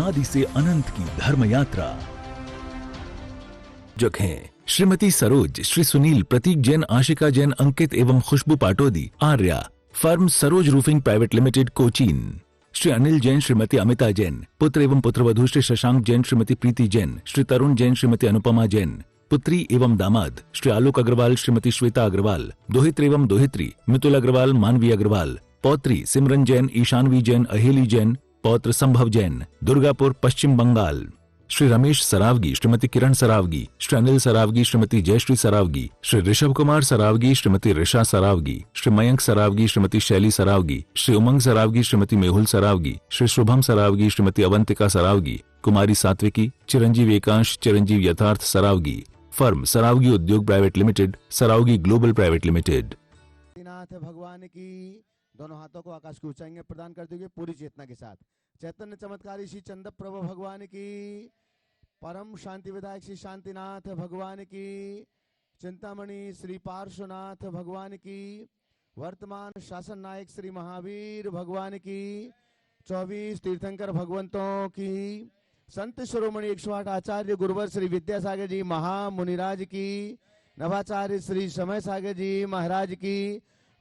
आदि से अनंत की धर्म यात्रा। जगह श्रीमती सरोज, श्री सुनील, प्रतीक जैन, आशिका जैन, अंकित एवं Khushboo Patodi, Arya. Firm Saroj roofing private limited, Cochin. Shri Anil Jain, Shrimati Amita Jain, पुत्र एवं पुत्रवधू श्री शशांक जैन, श्रीमती प्रीति जैन, श्री तरुण जैन, श्रीमती अनुपमा जैन, पुत्री एवं दामाद श्री आलोक अग्रवाल, श्रीमती श्वेता अग्रवाल, दोहित्र एवं दोहित्री मितुल अग्रवाल, मानवी अग्रवाल, पौत्री सिमरन जैन, ईशानवी जैन, अहेली जैन, पौत्र संभव जैन, दुर्गापुर, पश्चिम बंगाल। श्री रमेश सरावगी, श्रीमती किरण सरावगी, श्री अनिल सरावगी, श्रीमती जयश्री सरावगी, श्री ऋषभ कुमार सरावगी, श्रीमती ऋषा सरावगी, श्री मयंक सरावगी, श्रीमती शैली सरावगी, श्री उमंग सरावगी, श्रीमती मेहुल सरावगी, श्री शुभम सरावगी, श्रीमती अवंतिका सरावगी, कुमारी सात्विकी, चिरंजीव एकांश, चिरंजीव यथार्थ Saraogi. Firm Saraogi Udyog private limited, Saraogi global private limited. नाथ भगवान की दोनों हाथों को आकाश की ऊंचाई में प्रदान करते हुए पूरी चेतना के साथ चैतन्य चमत्कारी श्री चंद्र प्रभु भगवान की, परम शांति विधायक श्री शांतिनाथ भगवान की, चिंतामणि श्री पार्श्वनाथ भगवान की, वर्तमान शासन नायक श्री महावीर भगवान की, 24 तीर्थंकर भगवंतों की, संत शिरोमणि 108 आचार्य गुरुवर श्री विद्यासागर जी महामुनिराज की, नवाचार्य श्री समय सागर जी महाराज की,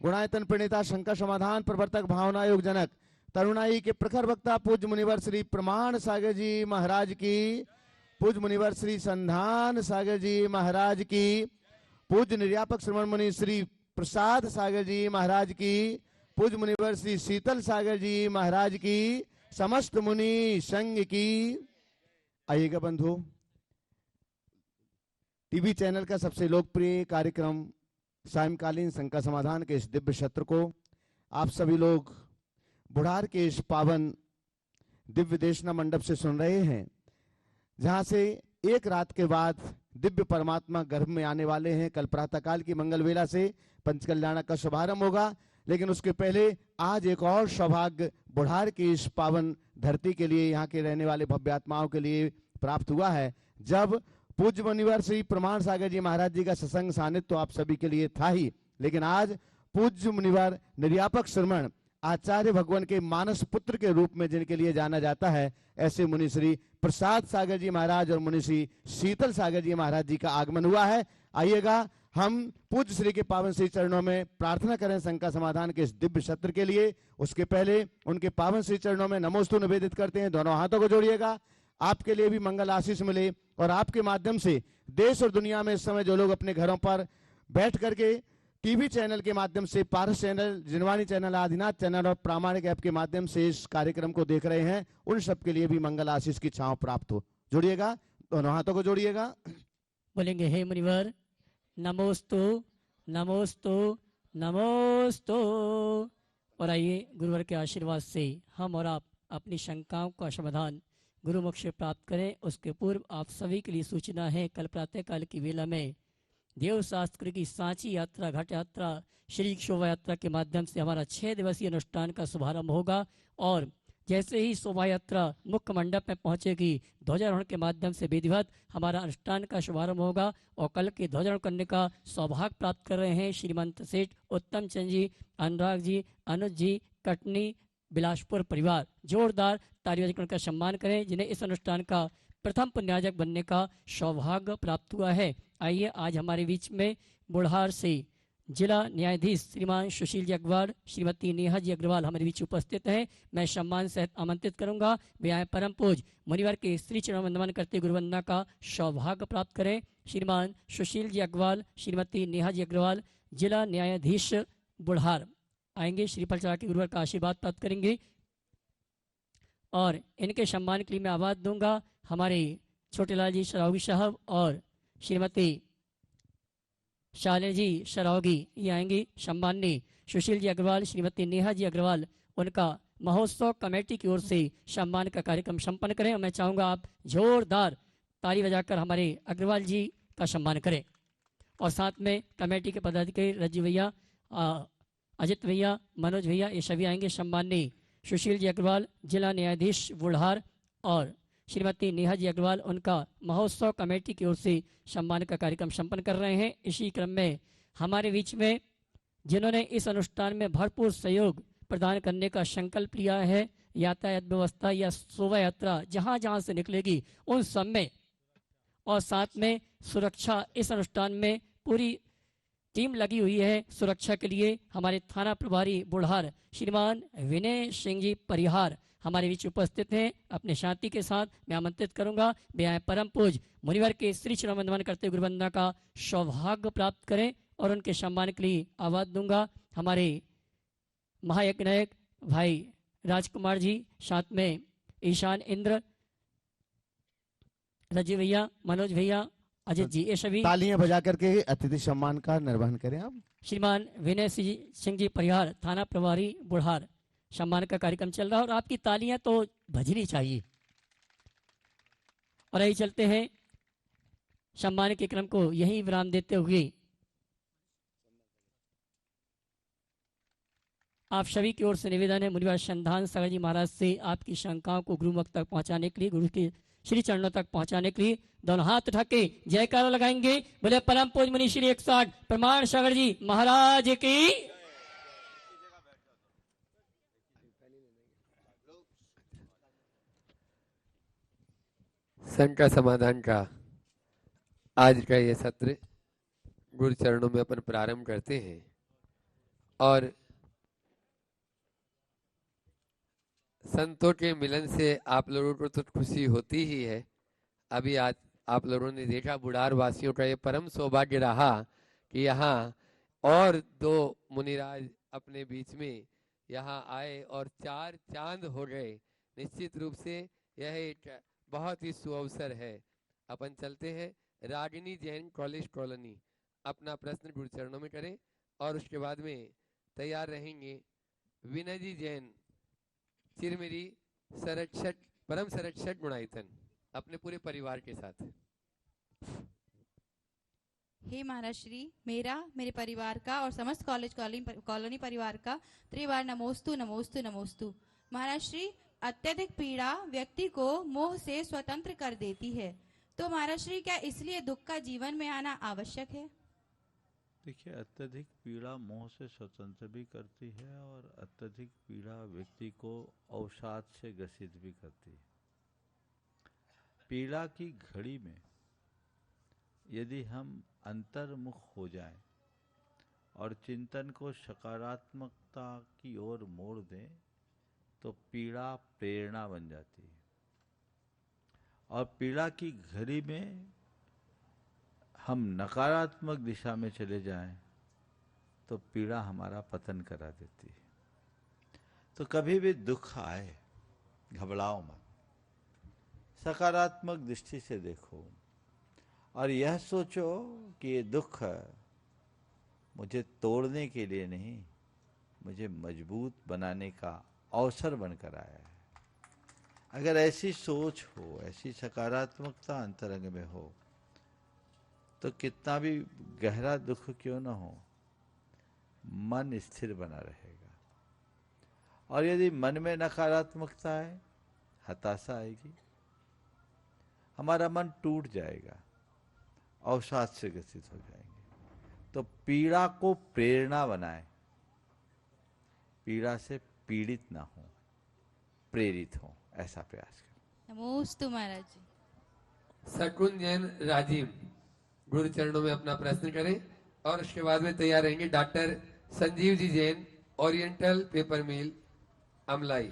गुणायतन प्रणेता शंकर समाधान प्रवर्तक भावना योग जनक तरुणाई के प्रखर वक्ता पूज्य मुनिवर श्री प्रमाण सागर जी महाराज की, पूज्य मुनिवर श्री संधान सागर जी महाराज की, पूज्य निर्यापक श्रवण मुनि श्री प्रसाद सागर जी महाराज की, पूज्य मुनिवर श्री शीतल सागर जी महाराज की, समस्त मुनि संघ की। आइएगा बंधु, टीवी चैनल का सबसे लोकप्रिय कार्यक्रम सायंकालीन शंका समाधान के इस दिव्य सत्र को आप सभी लोग बुढ़ार के इस पावन दिव्य देशना मंडप से सुन रहे हैं, जहां से एक रात के बाद दिव्य परमात्मा गर्भ में आने वाले हैं। कल प्रातःकाल की मंगल वेला से पंचकल्याण का शुभारंभ होगा, लेकिन उसके पहले आज एक और सौभाग्य बुढ़ार की इस पावन धरती के लिए, यहाँ के रहने वाले भव्य आत्माओं के लिए प्राप्त हुआ है, जब पूज्य मुनिवर श्री प्रमाण सागर जी महाराज जी का सत्संग सानिध्य तो आप सभी के लिए था ही, लेकिन आज पूज्य मुनिवर निर्यापक श्रमण आचार्य भगवान के मानस पुत्र के रूप में जिनके लिए जाना जाता है, ऐसे मुनि श्री प्रसाद सागर जी महाराज और मुनि श्री शीतल सागर जी महाराज जी का आगमन हुआ है। आइएगा हम पूज्य श्री के पावन श्री चरणों में प्रार्थना करें शंका समाधान के इस दिव्य सत्र के लिए। उसके पहले उनके पावन श्री चरणों में नमोस्तु निवेदित करते हैं। दोनों हाथों को जोड़िएगा, आपके लिए भी मंगल आशीष मिले और आपके माध्यम से देश और दुनिया में इस समय जो लोग अपने घरों पर बैठ करके टीवी चैनल के माध्यम से, पारस चैनल, जिनवाणी चैनल, आदिनाथ चैनल और प्रामाणिक ऐप के माध्यम से इस कार्यक्रम को देख रहे हैं, उन सब के लिए भी मंगल आशीष की छांव प्राप्त हो। जोड़िएगा, दोनों हाथों को जोड़िएगा। बोलेंगे हे मुनिवर नमोस्तु नमोस्तु नमोस्तु। और आइए गुरुवर के आशीर्वाद से हम और आप अपनी शंकाओं का समाधान गुरु मुख से प्राप्त करें। उसके पूर्व आप सभी के लिए सूचना है, कल प्रातःकाल की वेला में देव शास्त्र की सांची यात्रा, घाट यात्रा, श्री शोभा यात्रा के माध्यम से हमारा 6 दिवसीय अनुष्ठान का शुभारंभ होगा। और जैसे ही शोभा यात्रा मुख्य मंडप में पहुंचेगी, ध्वजारोहण के माध्यम से विधिवत हमारा अनुष्ठान का शुभारंभ होगा। और कल के ध्वजारोहण करने का सौभाग्य प्राप्त कर रहे हैं श्रीमंत सेठ उत्तम चंद जी, अनुराग जी, अनुज जी, कटनी बिलासपुर परिवार। जोरदार तालियों का सम्मान करें, जिन्हें इस अनुष्ठान का प्रथम पुण्याजक बनने का सौभाग्य प्राप्त हुआ है। आइए आज हमारे बीच में बुढ़ार से जिला न्यायाधीश श्रीमान सुशील जी अग्रवाल, श्रीमती नेहा जी अग्रवाल हमारे बीच उपस्थित हैं। मैं सम्मान सहित आमंत्रित करूंगा, वे आए परम पूज मुनिवर के श्री चरण वंदन करते गुरुवंदना का सौभाग्य प्राप्त करें। श्रीमान सुशील जी अग्रवाल, श्रीमती नेहा जी अग्रवाल, जिला न्यायाधीश बुढ़ार आएंगे, श्रीफल चढ़ा के गुरुवर का आशीर्वाद प्राप्त करेंगे। और इनके सम्मान के लिए मैं आवाज दूंगा हमारे छोटेलाल जी शरावगी साहब और श्रीमती शाले जी शरावगी, ये आएंगी। सम्माननीय सुशील जी अग्रवाल, श्रीमती नेहा जी अग्रवाल, उनका महोत्सव कमेटी की ओर से सम्मान का कार्यक्रम संपन्न करें। और मैं चाहूँगा आप जोरदार ताली बजाकर हमारे अग्रवाल जी का सम्मान करें। और साथ में कमेटी के पदाधिकारी रजी भैया, अजित भैया, मनोज भैया, ये सभी आएंगे। सम्माननीय सुशील जी अग्रवाल, जिला न्यायाधीश बुढ़ार, और श्रीमती नेहा जी अग्रवाल, उनका महोत्सव कमेटी की ओर से सम्मान का कार्यक्रम संपन्न कर रहे हैं। इसी क्रम में हमारे बीच में जिन्होंने इस अनुष्ठान में भरपूर सहयोग प्रदान करने का संकल्प लिया है, यातायात व्यवस्था या शोभा यात्रा जहाँ जहाँ से निकलेगी उन सब में, और साथ में सुरक्षा, इस अनुष्ठान में पूरी टीम लगी हुई है सुरक्षा के लिए। हमारे थाना प्रभारी बुढ़ार श्रीमान विनय सिंह जी परिहार हमारे बीच उपस्थित हैं। अपने शांति के साथ मैं आमंत्रित करूंगा वे परम पूज मुनिवर के श्री चरण वंदन करते गुरु वंदना का सौभाग्य प्राप्त करें और उनके सम्मान के लिए आवाज दूंगा। हमारे महायज्ञ नायक भाई राजकुमार जी, साथ में ईशान इंद्र, रजी भैया, मनोज भैया, अजित जी, ये सभी तालियां बजा करके अतिथि सम्मान का निर्वहन करें आप। श्रीमान विनय सिंह जी परिहार थाना प्रभारी बुढ़ार, सम्मान का कार्यक्रम चल रहा है और आपकी तालियां तो बजनी चाहिए। और यही चलते हैं सम्मान के क्रम को यही विराम देते हुए आप सभी की ओर से निवेदन है मुनिवर संधान सागर जी महाराज से आपकी शंकाओं को गुरुमुख तक पहुंचाने के लिए, गुरु के श्री चरणों तक पहुंचाने के लिए दोनों हाथ उठा के जयकारा लगाएंगे। बोले परम पूज मुनि श्री 108 प्रमाण सागर जी महाराज की। शंका समाधान का आज का ये सत्र गुरु चरणों में अपन प्रारंभ करते हैं और संतों के मिलन से आप लोगों को तो खुशी होती ही है। अभी आज आप लोगों ने देखा बुढ़ार वासियों का ये परम सौभाग्य रहा कि यहाँ और दो मुनिराज अपने बीच में यहाँ आए और 4 चांद हो गए। निश्चित रूप से यह एक बहुत ही सुअवसर है। अपन चलते हैं रागिनी जैन कॉलेज कॉलोनी, अपना प्रश्न गुरु चरणों में करें और उसके बाद में तैयार रहेंगे विनय जी जैन चिरमिरी संरक्षक, परम संरक्षक गुणायतन, अपने पूरे परिवार के साथ। हे महाराज श्री, मेरा, मेरे परिवार का और समस्त कॉलेज कॉलोनी परिवार का त्रिवार नमोस्तु नमोस्तु नमोस्तु। महाराज श्री, अत्यधिक पीड़ा व्यक्ति को मोह से स्वतंत्र कर देती है, तो महाराज श्री क्या इसलिए दुख का जीवन में आना आवश्यक है? देखिए, अत्यधिक पीड़ा मोह से स्वतंत्र भी करती है और अत्यधिक पीड़ा व्यक्ति को अवसाद से ग्रसित भी करती है। पीड़ा की घड़ी में यदि हम अंतर्मुख हो जाएं और चिंतन को सकारात्मकता की ओर मोड़ दें तो पीड़ा प्रेरणा बन जाती है। और पीड़ा की घड़ी में हम नकारात्मक दिशा में चले जाएं तो पीड़ा हमारा पतन करा देती है। तो कभी भी दुख आए घबराओ मत, सकारात्मक दृष्टि से देखो और यह सोचो कि ये दुख मुझे तोड़ने के लिए नहीं, मुझे मजबूत बनाने का अवसर बनकर आया है। अगर ऐसी सोच हो, ऐसी सकारात्मकता अंतरंग में हो तो कितना भी गहरा दुख क्यों न हो, मन स्थिर बना रहेगा। और यदि मन में नकारात्मकता है, हताशा आएगी, हमारा मन टूट जाएगा, अवसाद से ग्रसित हो जाएंगे। तो पीड़ा को प्रेरणा बनाएं, पीड़ा से पीड़ित ना हो, प्रेरित हो, ऐसा प्रयास करें। नमोस्तु महाराज जी। शकुन जैन राजीव गुरु चरणों में अपना प्रश्न करें और उसके बाद में तैयार रहेंगे doctor Sanjeev ji Jain oriental paper मिल अमलाई।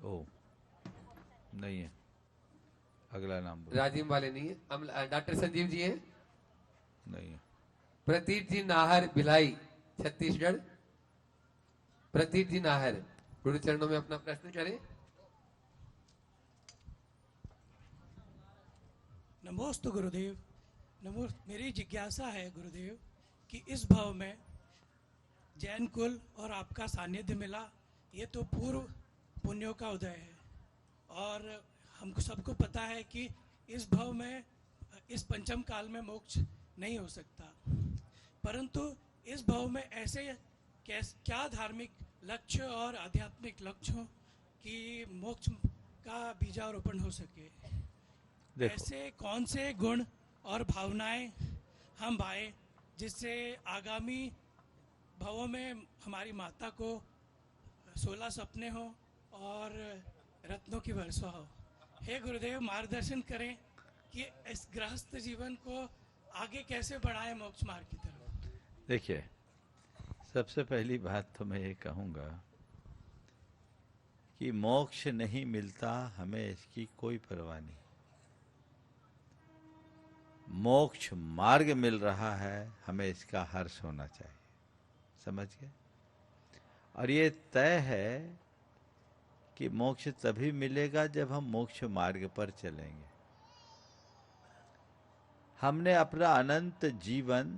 ओ नहीं है, अगला नाम बोलो। राजीव वाले नहीं है, डॉक्टर संजीव जी हैं। नहीं है। प्रतीक जी नाहर भिलाई छत्तीसगढ़, प्रतीक जी नाहर गुरु चरणों में अपना प्रश्न करें। नमोस्तु गुरुदेव। मेरी जिज्ञासा है गुरुदेव कि इस भाव में जैन कुल और आपका सानिध्य मिला, ये तो पूर्व पुण्यों का उदय है और हमको सबको पता है कि इस भाव में, इस पंचम काल में मोक्ष नहीं हो सकता, परंतु इस भाव में ऐसे क्या धार्मिक लक्ष्य और आध्यात्मिक लक्ष्य हो कि मोक्ष का बीजारोपण हो सके? ऐसे कौन से गुण और भावनाएं हम भाएं जिससे आगामी भावों में हमारी माता को 16 सपने हो और रत्नों की वर्षा हो। हे गुरुदेव, मार्गदर्शन करें कि इस गृहस्थ जीवन को आगे कैसे बढ़ाएं मोक्ष मार्ग की तरफ। देखिए, सबसे पहली बात तो मैं ये कहूँगा कि मोक्ष नहीं मिलता, हमें इसकी कोई परवाह नहीं। मोक्ष मार्ग मिल रहा है, हमें इसका हर्ष होना चाहिए। समझ गए? और ये तय है कि मोक्ष तभी मिलेगा जब हम मोक्ष मार्ग पर चलेंगे। हमने अपना अनंत जीवन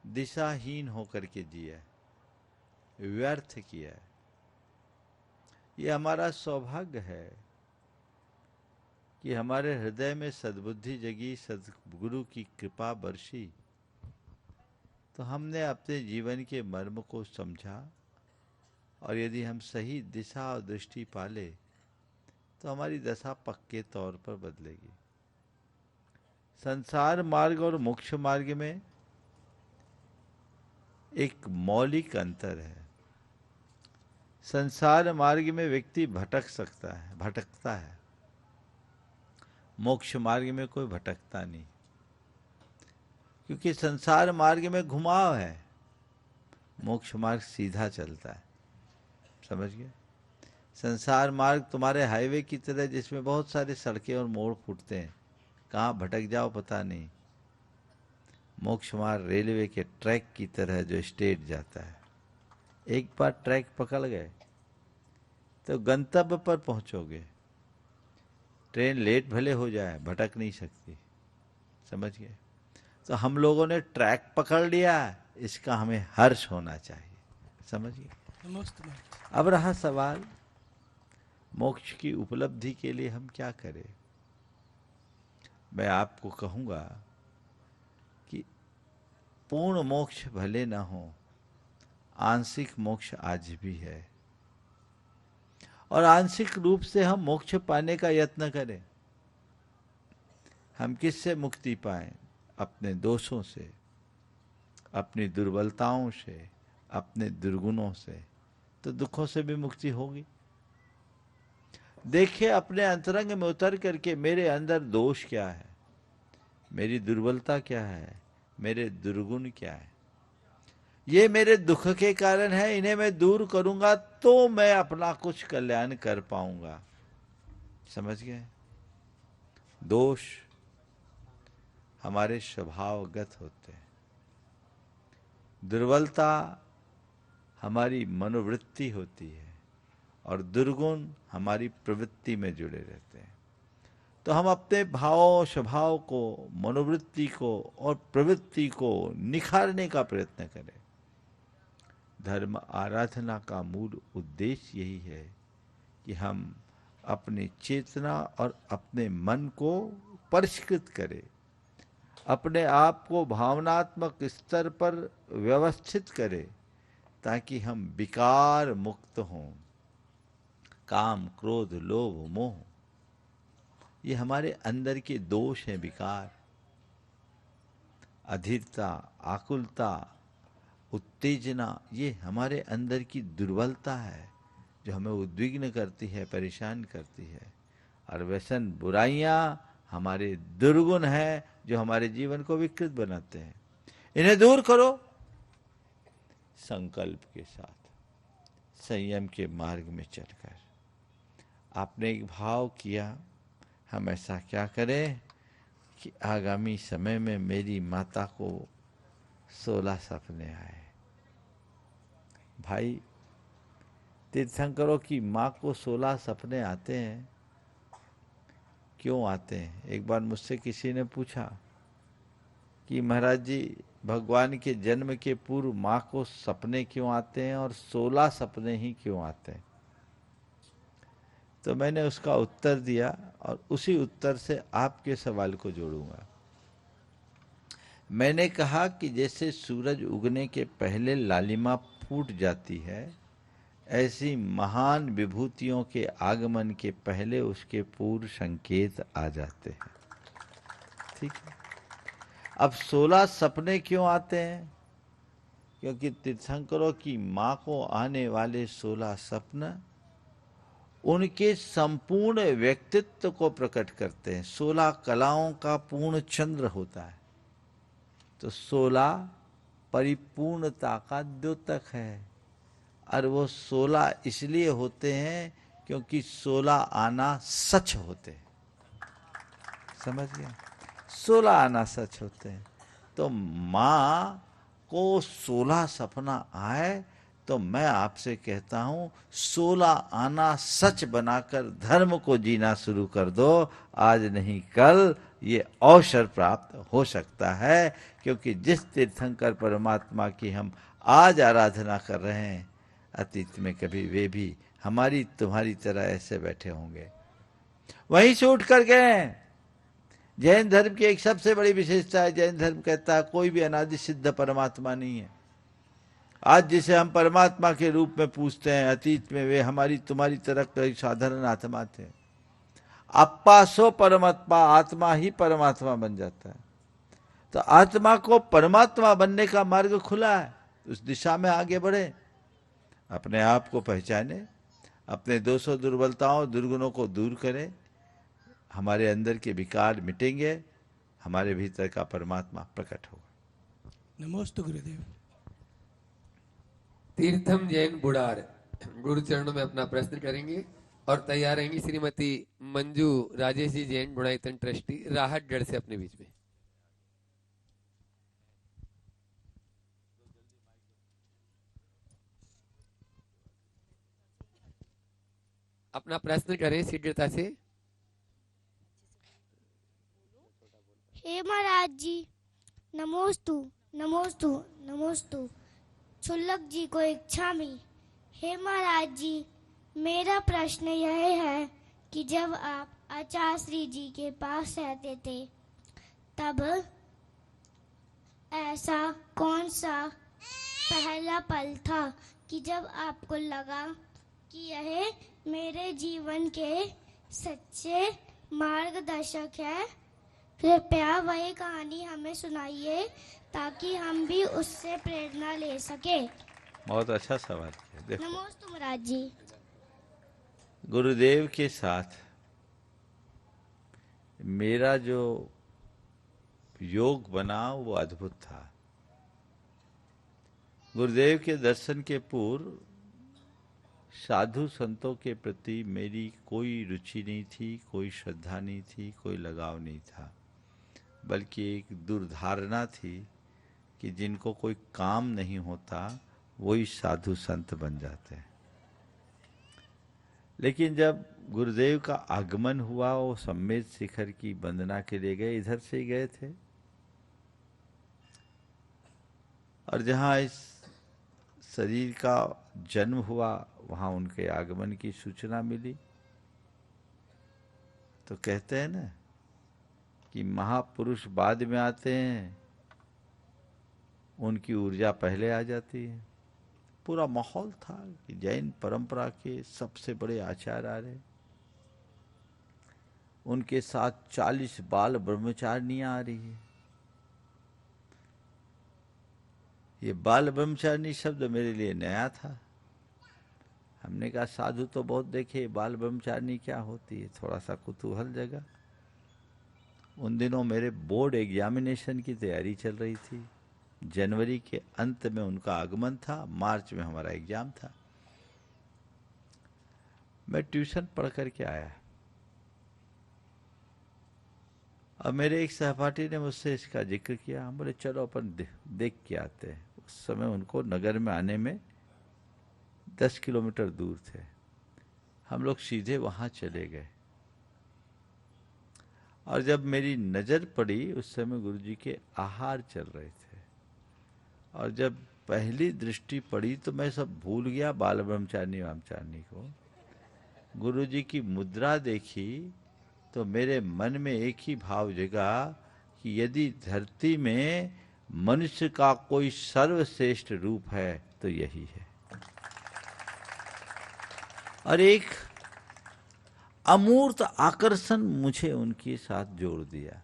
दिशाहीन होकर के जिया है, व्यर्थ किया है। ये हमारा सौभाग्य है कि हमारे हृदय में सद्बुद्धि जगी, सद्गुरु की कृपा बरसी, तो हमने अपने जीवन के मर्म को समझा, और यदि हम सही दिशा और दृष्टि पाले तो हमारी दशा पक्के तौर पर बदलेगी। संसार मार्ग और मोक्ष मार्ग में एक मौलिक अंतर है। संसार मार्ग में व्यक्ति भटकता है। मोक्ष मार्ग में कोई भटकता नहीं, क्योंकि संसार मार्ग में घुमाव है, मोक्ष मार्ग सीधा चलता है। समझ गए? संसार मार्ग तुम्हारे हाईवे की तरह, जिसमें बहुत सारे सड़कें और मोड़ फूटते हैं, कहाँ भटक जाओ पता नहीं। मोक्ष मार्ग रेलवे के ट्रैक की तरह जो स्ट्रेट जाता है। एक बार ट्रैक पकड़ गए तो गंतव्य पर पहुंचोगे। ट्रेन लेट भले हो जाए, भटक नहीं सकती। समझ गए? तो हम लोगों ने ट्रैक पकड़ लिया, इसका हमें हर्ष होना चाहिए। समझ गए? अब रहा सवाल, मोक्ष की उपलब्धि के लिए हम क्या करें। मैं आपको कहूंगा कि पूर्ण मोक्ष भले न हो, आंशिक मोक्ष आज भी है, और आंशिक रूप से हम मोक्ष पाने का यत्न करें। हम किससे मुक्ति पाएं? अपने दोषों से, अपनी दुर्बलताओं से, अपने दुर्गुणों से, तो दुखों से भी मुक्ति होगी। देखिए, अपने अंतरंग में उतर करके मेरे अंदर दोष क्या है, मेरी दुर्बलता क्या है, मेरे दुर्गुण क्या है, ये मेरे दुख के कारण है, इन्हें मैं दूर करूंगा तो मैं अपना कुछ कल्याण कर पाऊंगा। समझ गए? दोष हमारे स्वभावगत होते हैं, दुर्बलता हमारी मनोवृत्ति होती है, और दुर्गुण हमारी प्रवृत्ति में जुड़े रहते हैं। तो हम अपने भाव स्वभाव को, मनोवृत्ति को और प्रवृत्ति को निखारने का प्रयत्न करें। धर्म आराधना का मूल उद्देश्य यही है कि हम अपनी चेतना और अपने मन को परिष्कृत करें, अपने आप को भावनात्मक स्तर पर व्यवस्थित करें, ताकि हम विकार मुक्त हों। काम, क्रोध, लोभ, मोह, ये हमारे अंदर के दोष हैं, विकार। अधीरता, आकुलता, उत्तेजना, ये हमारे अंदर की दुर्बलता है, जो हमें उद्विग्न करती है, परेशान करती है। और व्यसन, बुराइयां हमारे दुर्गुण हैं, जो हमारे जीवन को विकृत बनाते हैं। इन्हें दूर करो संकल्प के साथ, संयम के मार्ग में चलकर। आपने एक भाव किया, हम ऐसा क्या करें कि आगामी समय में मेरी माता को 16 सपने आए। भाई, तीर्थंकरों की माँ को 16 सपने आते हैं, क्यों आते हैं? एक बार मुझसे किसी ने पूछा कि महाराज जी, भगवान के जन्म के पूर्व माँ को सपने क्यों आते हैं और 16 सपने ही क्यों आते हैं? तो मैंने उसका उत्तर दिया, और उसी उत्तर से आपके सवाल को जोड़ूंगा। मैंने कहा कि जैसे सूरज उगने के पहले लालिमा फूट जाती है, ऐसी महान विभूतियों के आगमन के पहले उसके पूर्व संकेत आ जाते हैं। ठीक है? अब 16 सपने क्यों आते हैं? क्योंकि तीर्थंकरों की माँ को आने वाले 16 स्वप्न उनके संपूर्ण व्यक्तित्व को प्रकट करते हैं। 16 कलाओं का पूर्ण चंद्र होता है, तो 16 परिपूर्णता का द्योतक है। और वो 16 इसलिए होते हैं क्योंकि 16 आना सच होते हैं। समझ गए? 16 आना सच होते हैं। तो माँ को 16 सपना आए तो मैं आपसे कहता हूं 16 आना सच बनाकर धर्म को जीना शुरू कर दो। आज नहीं कल ये अवसर प्राप्त हो सकता है, क्योंकि जिस तीर्थंकर परमात्मा की हम आज आराधना कर रहे हैं, अतीत में कभी वे भी हमारी तुम्हारी तरह ऐसे बैठे होंगे। वहीं से उठ कर गए। जैन धर्म की एक सबसे बड़ी विशेषता है, जैन धर्म कहता है कोई भी अनादि सिद्ध परमात्मा नहीं है। आज जिसे हम परमात्मा के रूप में पूछते हैं, अतीत में वे हमारी तुम्हारी तरह कई साधारण आत्मा थे। अप्पा सो परमात्मा, आत्मा ही परमात्मा बन जाता है। तो आत्मा को परमात्मा बनने का मार्ग खुला है, उस दिशा में आगे बढ़े, अपने आप को पहचाने, अपने दोषों दुर्बलताओं दुर्गुणों को दूर करें। हमारे अंदर के विकार मिटेंगे, हमारे भीतर का परमात्मा प्रकट होगा। नमोस्तु गुरुदेव। तीर्थम जैन बुढ़ार गुरु चरणों में अपना प्रश्न करेंगे और तैयार रहेंगी श्रीमती मंजू राजेश जी जैन गुणायतन ट्रस्टी राहतगढ़ से अपने बीच में। अपना प्रश्न करें शीघ्रता से। हे महाराज जी, नमोस्तु नमोस्तु नमोस्तु। क्षुल्लक जी को इच्छामि। हे महाराज जी, मेरा प्रश्न यह है कि जब आप आचार्य श्री जी के पास रहते थे, तब ऐसा कौन सा पहला पल था कि जब आपको लगा कि यह मेरे जीवन के सच्चे मार्गदर्शक है? कृपया वही कहानी हमें सुनाइए ताकि हम भी उससे प्रेरणा ले सके। बहुत अच्छा सवाल किया। देखो, नमोस्तु महाराज जी। गुरुदेव के साथ मेरा जो योग बना वो अद्भुत था। गुरुदेव के दर्शन के पूर्व साधु संतों के प्रति मेरी कोई रुचि नहीं थी, कोई श्रद्धा नहीं थी, कोई लगाव नहीं था, बल्कि एक दुर्धारणा थी कि जिनको कोई काम नहीं होता वही साधु संत बन जाते हैं। लेकिन जब गुरुदेव का आगमन हुआ, वो सम्मेद शिखर की वंदना के लिए गए, इधर से ही गए थे, और जहाँ इस शरीर का जन्म हुआ वहाँ उनके आगमन की सूचना मिली। तो कहते हैं ना कि महापुरुष बाद में आते हैं, उनकी ऊर्जा पहले आ जाती है। पूरा माहौल था कि जैन परंपरा के सबसे बड़े आचार्य आ रहे, उनके साथ 40 बाल ब्रह्मचारिणियां आ रही है। ये बाल ब्रह्मचारिणी शब्द मेरे लिए नया था। हमने कहा साधु तो बहुत देखे, बाल ब्रह्मचारिणी क्या होती है, थोड़ा सा कुतूहल जगा। उन दिनों मेरे बोर्ड एग्जामिनेशन की तैयारी चल रही थी। जनवरी के अंत में उनका आगमन था, मार्च में हमारा एग्जाम था। मैं ट्यूशन पढ़ करके आया और मेरे एक सहपाठी ने मुझसे इसका जिक्र किया। हम बोले चलो अपन देख के आते हैं। उस समय उनको नगर में आने में 10 किलोमीटर दूर थे। हम लोग सीधे वहां चले गए और जब मेरी नजर पड़ी उस समय गुरुजी के आहार चल रहे थे, और जब पहली दृष्टि पड़ी तो मैं सब भूल गया बाल ब्रह्मचारिणी वामचारिणी को। गुरुजी की मुद्रा देखी तो मेरे मन में एक ही भाव जगा कि यदि धरती में मनुष्य का कोई सर्वश्रेष्ठ रूप है तो यही है। और एक अमूर्त आकर्षण मुझे उनके साथ जोड़ दिया।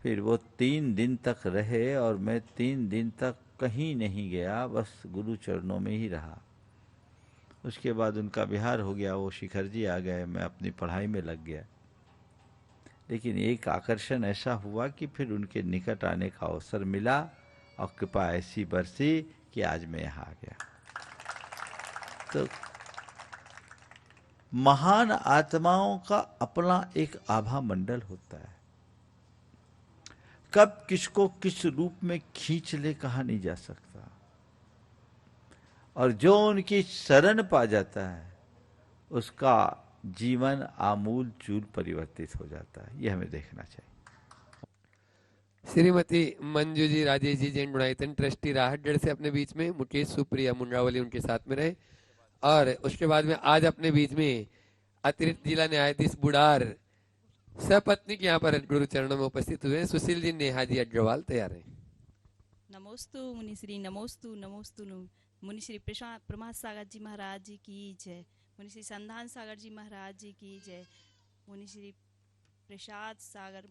फिर वो 3 दिन तक रहे और मैं 3 दिन तक कहीं नहीं गया, बस गुरु चरणों में ही रहा। उसके बाद उनका विहार हो गया, वो शिखर जी आ गए, मैं अपनी पढ़ाई में लग गया। लेकिन एक आकर्षण ऐसा हुआ कि फिर उनके निकट आने का अवसर मिला और कृपा ऐसी बरसी कि आज मैं यहाँ आ गया। तो महान आत्माओं का अपना एक आभा मंडल होता है। कब किसको किस रूप में खींच ले कहा नहीं जा सकता, और जो उनकी शरण पा जाता है उसका जीवन आमूल चूल परिवर्तित हो जाता है। यह हमें देखना चाहिए। श्रीमती मंजू जी राजेश जी जैन गुणायतन ट्रस्टी राहतगढ़ से अपने बीच में, मुकेश सुप्रिया मुंड्रावली उनके साथ में रहे, और उसके बाद में आज अपने बीच में अतिरिक्त जिला न्यायाधीश बुढ़ार सपत्नी के यहाँ पर गुरु चरणों में उपस्थित हुए सुशील जी नेहा जी अग्रवाल तैयार है। नमोस्तु मुनिश्री नमोस्तु नमोस्तु मुनिश्री प्रमाद सागर जी महाराज जी की जय, मुनिश्री संधान सागर जी महाराज जी की जय, मुनिश्री प्रसाद सागर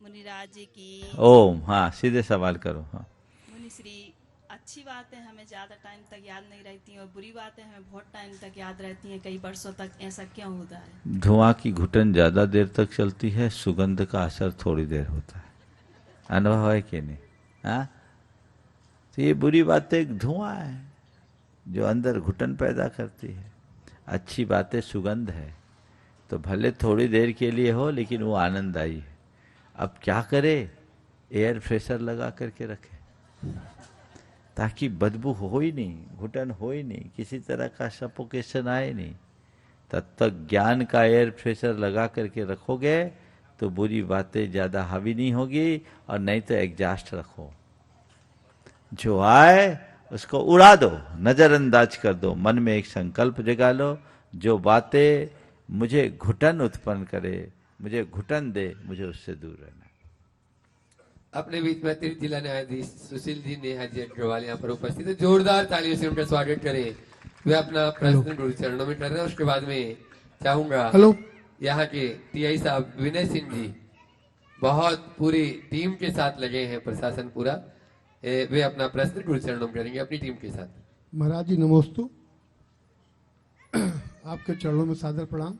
मुनिराज जी की। ओम, हाँ सीधे सवाल करो। हाँ मुनिश्री अच्छी बातें हमें ज़्यादा टाइम तक याद नहीं रहती हैं और बुरी बातें हमें बहुत टाइम तक याद रहती हैं, कई वर्षों तक। ऐसा क्यों होता है? धुआं की घुटन ज्यादा देर तक चलती है, सुगंध का असर थोड़ी देर होता है। अनुभव है कि नहीं? हाँ, तो ये बुरी बातें एक धुआं है जो अंदर घुटन पैदा करती है। अच्छी बातें सुगंध है, तो भले थोड़ी देर के लिए हो लेकिन वो आनंददायी है। अब क्या करे, एयर फ्रेशर लगा करके रखे ताकि बदबू हो ही नहीं, घुटन हो ही नहीं, किसी तरह का सफोकेशन आए नहीं। तब तक ज्ञान का एयर फ्रेशर लगा करके रखोगे तो बुरी बातें ज़्यादा हावी नहीं होगी, और नहीं तो एग्जास्ट रखो, जो आए उसको उड़ा दो, नज़रअंदाज कर दो। मन में एक संकल्प जगा लो, जो बातें मुझे घुटन उत्पन्न करे, मुझे घुटन दे, मुझे उससे दूर रहना। अपने बीच में अतिरिक्त जिला न्यायाधीश सुशील जी नेहा जी अग्रवाल यहाँ पर उपस्थित है। जोरदार तालियों से उनका स्वागत करें। वे अपना प्रश्न गुरु चरणों में कर रहे हैं। उसके बाद में चाहूंगा यहाँ के टीआई साहब विनय सिंह जी बहुत पूरी टीम के साथ लगे हैं, प्रशासन पूरा, वे अपना प्रश्न गुरु चरणों में करेंगे अपनी टीम के साथ। महाराज जी नमोस्तु, आपके चरणों में सादर प्रणाम।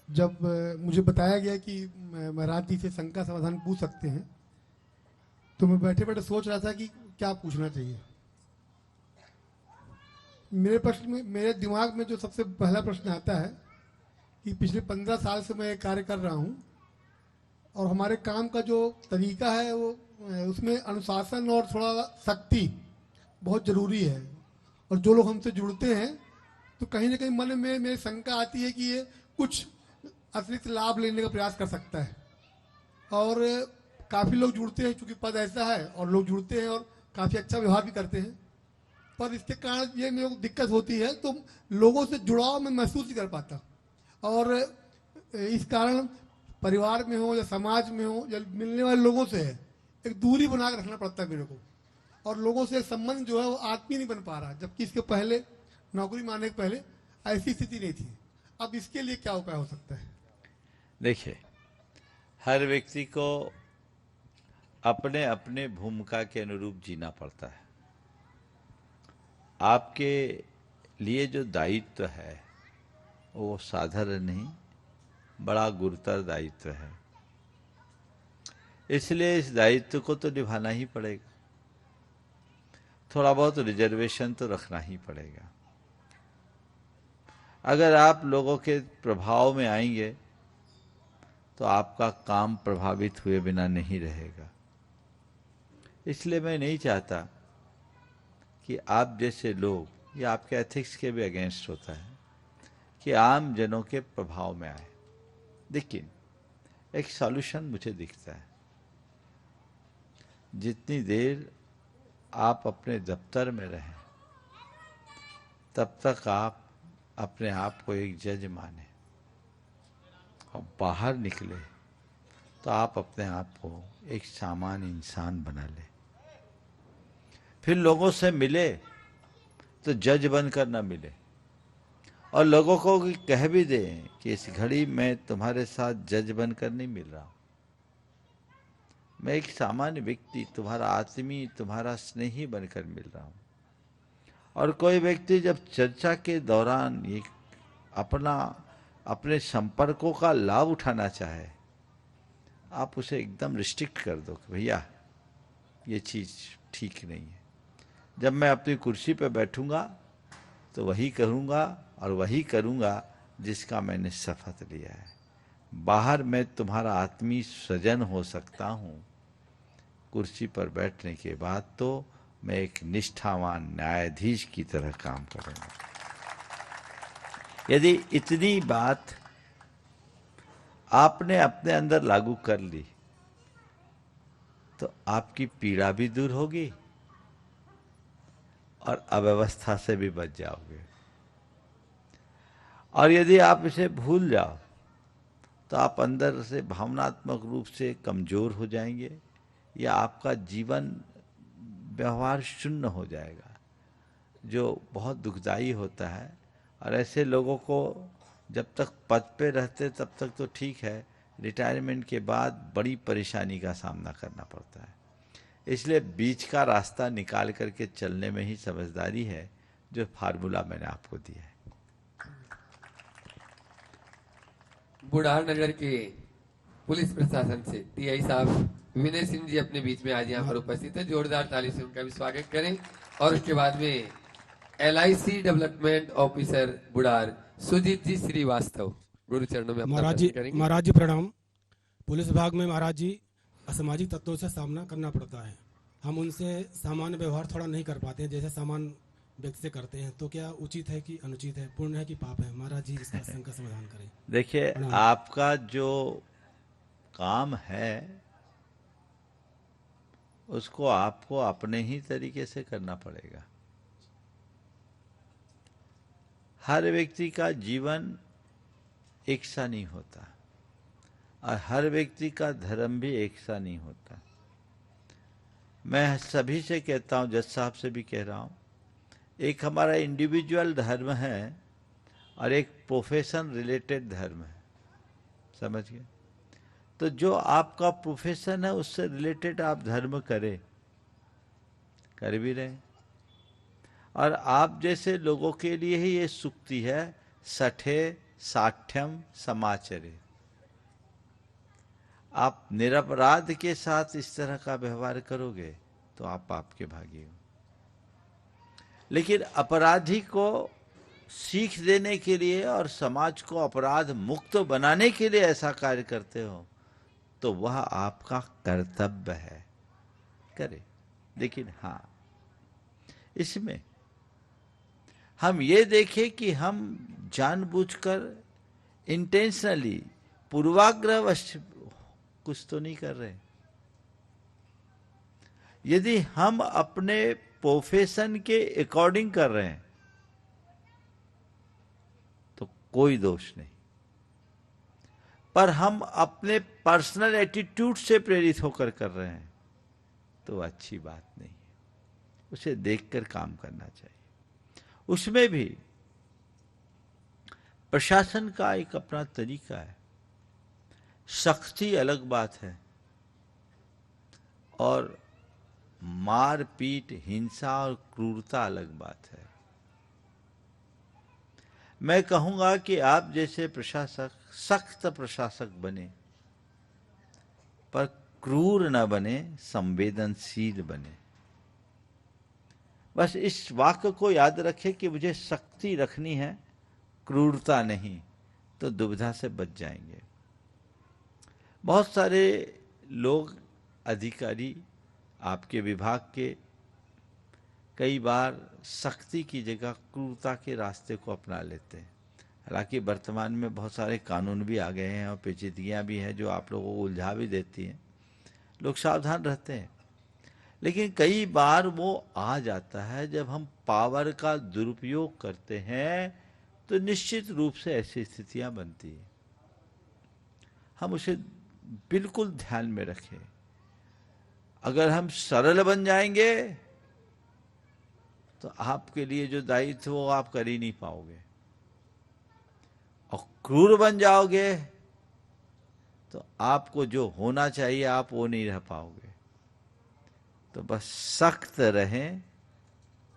जब मुझे बताया गया कि महाराज जी से शंका समाधान पूछ सकते हैं, तो मैं बैठे बैठे सोच रहा था कि क्या पूछना चाहिए। मेरे प्रश्न में, मेरे दिमाग में जो सबसे पहला प्रश्न आता है कि पिछले 15 साल से मैं कार्य कर रहा हूँ, और हमारे काम का जो तरीका है वो उसमें अनुशासन और थोड़ा शक्ति बहुत ज़रूरी है। और जो लोग हमसे जुड़ते हैं तो कहीं ना कहीं मन में मेरी शंका आती है कि ये कुछ अतिरिक्त लाभ लेने का प्रयास कर सकता है। और काफ़ी लोग जुड़ते हैं, चूँकि पद ऐसा है, और लोग जुड़ते हैं और काफ़ी अच्छा व्यवहार भी करते हैं, पर इसके कारण ये मेरे को दिक्कत होती है, तो लोगों से जुड़ाव मैं महसूस नहीं कर पाता। और इस कारण परिवार में हो या समाज में हो या मिलने वाले लोगों से है, एक दूरी बना के रखना पड़ता है मेरे को, और लोगों से संबंध जो है वो आत्मीय नहीं बन पा रहा, जबकि इसके पहले नौकरी में आने के पहले ऐसी स्थिति नहीं थी। अब इसके लिए क्या उपाय हो सकता है? देखिए, हर व्यक्ति को अपने अपने भूमिका के अनुरूप जीना पड़ता है। आपके लिए जो दायित्व है वो साधारण नहीं, बड़ा गुरुतर दायित्व है, इसलिए इस दायित्व को तो निभाना ही पड़ेगा। थोड़ा बहुत रिजर्वेशन तो रखना ही पड़ेगा। अगर आप लोगों के प्रभाव में आएंगे तो आपका काम प्रभावित हुए बिना नहीं रहेगा। इसलिए मैं नहीं चाहता कि आप जैसे लोग, या आपके एथिक्स के भी अगेंस्ट होता है कि आम जनों के प्रभाव में आए। लेकिन एक सॉल्यूशन मुझे दिखता है। जितनी देर आप अपने दफ्तर में रहें तब तक आप अपने आप को एक जज माने, और बाहर निकले तो आप अपने आप को एक सामान्य इंसान बना ले। फिर लोगों से मिले तो जज बनकर ना मिले, और लोगों को कह भी दें कि इस घड़ी मैं तुम्हारे साथ जज बनकर नहीं मिल रहा हूँ, मैं एक सामान्य व्यक्ति, तुम्हारा आत्मी, तुम्हारा स्नेही बनकर मिल रहा हूं। और कोई व्यक्ति जब चर्चा के दौरान ये अपने संपर्कों का लाभ उठाना चाहे, आप उसे एकदम रिस्ट्रिक्ट कर दो कि भैया ये चीज ठीक नहीं है। जब मैं अपनी कुर्सी पर बैठूंगा तो वही करूंगा और वही करूंगा जिसका मैंने शपथ लिया है। बाहर मैं तुम्हारा आत्मीय स्वजन हो सकता हूं, कुर्सी पर बैठने के बाद तो मैं एक निष्ठावान न्यायाधीश की तरह काम करूंगा। यदि इतनी बात आपने अपने अंदर लागू कर ली तो आपकी पीड़ा भी दूर होगी और अव्यवस्था से भी बच जाओगे। और यदि आप इसे भूल जाओ तो आप अंदर से भावनात्मक रूप से कमजोर हो जाएंगे या आपका जीवन व्यवहार शून्य हो जाएगा, जो बहुत दुखदाई होता है। और ऐसे लोगों को जब तक पद पे रहते तब तक तो ठीक है, रिटायरमेंट के बाद बड़ी परेशानी का सामना करना पड़ता है। इसलिए बीच का रास्ता निकाल करके चलने में ही समझदारी है, जो फार्मूला मैंने आपको दिया है। बुढ़ार नगर के पुलिस प्रशासन से टीआई साहब विनय सिंह जी अपने बीच में आज यहाँ पर उपस्थित है। जोरदार ताली से उनका भी स्वागत करें। और उसके बाद में LIC development officer Budhar Sujeet ji Shrivastava गुरु चरणों में महाराज जी प्रणाम। पुलिस विभाग में महाराज जी असामाजिक तत्वों से सामना करना पड़ता है। हम उनसे सामान्य व्यवहार थोड़ा नहीं कर पाते हैं जैसे सामान्य व्यक्ति से करते हैं। तो क्या उचित है कि अनुचित है, पुण्य है कि पाप है? महाराज जी इसका शंका समाधान करें। देखिए, आपका जो काम है उसको आपको अपने ही तरीके से करना पड़ेगा। हर व्यक्ति का जीवन एक सा नहीं होता और हर व्यक्ति का धर्म भी एक सा नहीं होता। मैं सभी से कहता हूं, जज साहब से भी कह रहा हूं, एक हमारा इंडिविजुअल धर्म है और एक प्रोफेशन रिलेटेड धर्म है। समझ गए? तो जो आपका प्रोफेशन है उससे रिलेटेड आप धर्म करें, कर भी रहे। और आप जैसे लोगों के लिए ही ये सूक्ति है, सठे साठ्यम समाचरे। आप निरपराध के साथ इस तरह का व्यवहार करोगे तो आप पाप के भागी हो। लेकिन अपराधी को सीख देने के लिए और समाज को अपराध मुक्त बनाने के लिए ऐसा कार्य करते हो तो वह आपका कर्तव्य है, करे। लेकिन हाँ, इसमें हम ये देखें कि हम जानबूझकर इंटेंशनली पूर्वाग्रहवश कुछ तो नहीं कर रहे। यदि हम अपने प्रोफेशन के अकॉर्डिंग कर रहे हैं तो कोई दोष नहीं, पर हम अपने पर्सनल एटीट्यूड से प्रेरित होकर कर रहे हैं तो अच्छी बात नहीं है। उसे देखकर काम करना चाहिए। उसमें भी प्रशासन का एक अपना तरीका है। सख्ती अलग बात है और मारपीट, हिंसा और क्रूरता अलग बात है। मैं कहूंगा कि आप जैसे प्रशासक सख्त प्रशासक बने, पर क्रूर न बने, संवेदनशील बने। बस इस वाक्य को याद रखें कि मुझे सख्ती रखनी है, क्रूरता नहीं, तो दुविधा से बच जाएंगे। बहुत सारे लोग, अधिकारी आपके विभाग के, कई बार सख्ती की जगह क्रूरता के रास्ते को अपना लेते हैं। हालांकि वर्तमान में बहुत सारे कानून भी आ गए हैं और पेचीदगियां भी हैं जो आप लोगों को उलझा भी देती हैं। लोग सावधान रहते हैं, लेकिन कई बार वो आ जाता है जब हम पावर का दुरुपयोग करते हैं तो निश्चित रूप से ऐसी स्थितियां बनती हैं। हम उसे बिल्कुल ध्यान में रखें। अगर हम सरल बन जाएंगे तो आपके लिए जो दायित्व वो आप कर ही नहीं पाओगे, और क्रूर बन जाओगे तो आपको जो होना चाहिए आप वो नहीं रह पाओगे। तो बस सख्त रहें,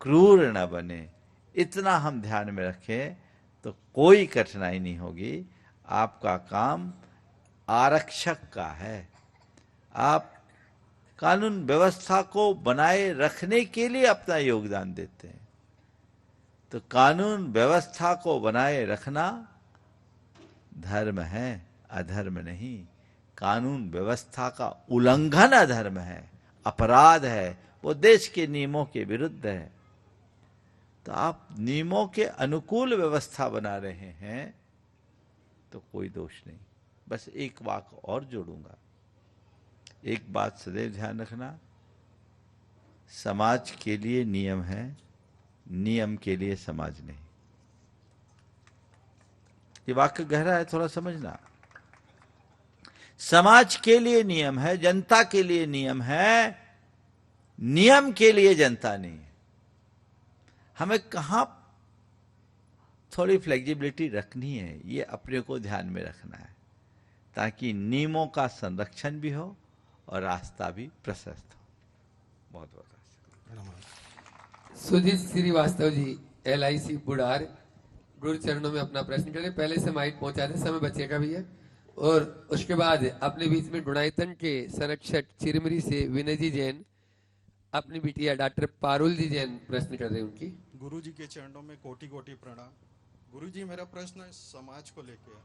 क्रूर न बने, इतना हम ध्यान में रखें तो कोई कठिनाई नहीं होगी। आपका काम आरक्षक का है। आप कानून व्यवस्था को बनाए रखने के लिए अपना योगदान देते हैं। तो कानून व्यवस्था को बनाए रखना धर्म है, अधर्म नहीं। कानून व्यवस्था का उल्लंघन अधर्म है, अपराध है, वो देश के नियमों के विरुद्ध है। तो आप नियमों के अनुकूल व्यवस्था बना रहे हैं तो कोई दोष नहीं। बस एक वाक्य और जोड़ूंगा, एक बात सदैव ध्यान रखना, समाज के लिए नियम है, नियम के लिए समाज नहीं। ये वाक्य गहरा है, थोड़ा समझना। समाज के लिए नियम है, जनता के लिए नियम है, नियम के लिए जनता नहीं है। हमें कहां थोड़ी फ्लेक्सिबिलिटी रखनी है, ये अपने को ध्यान में रखना है, ताकि नियमों का संरक्षण भी हो और रास्ता भी प्रशस्त हो। बहुत बहुत सुजीत श्रीवास्तव जी, LIC बुढ़ार, गुरु चरणों में अपना प्रश्न करें। पहले से माइक पहुंचा दे, समय बचेगा भैया। और उसके बाद अपने बीच में डुणाइतन के संरक्षक चिरमरी से विनय जी जैन, अपनी बिटिया डॉक्टर पारुल जी जैन प्रश्न कर रहे हैं उनकी। गुरु जी के चरणों में कोटि कोटि प्रणाम। गुरु जी, मेरा प्रश्न है समाज को लेकर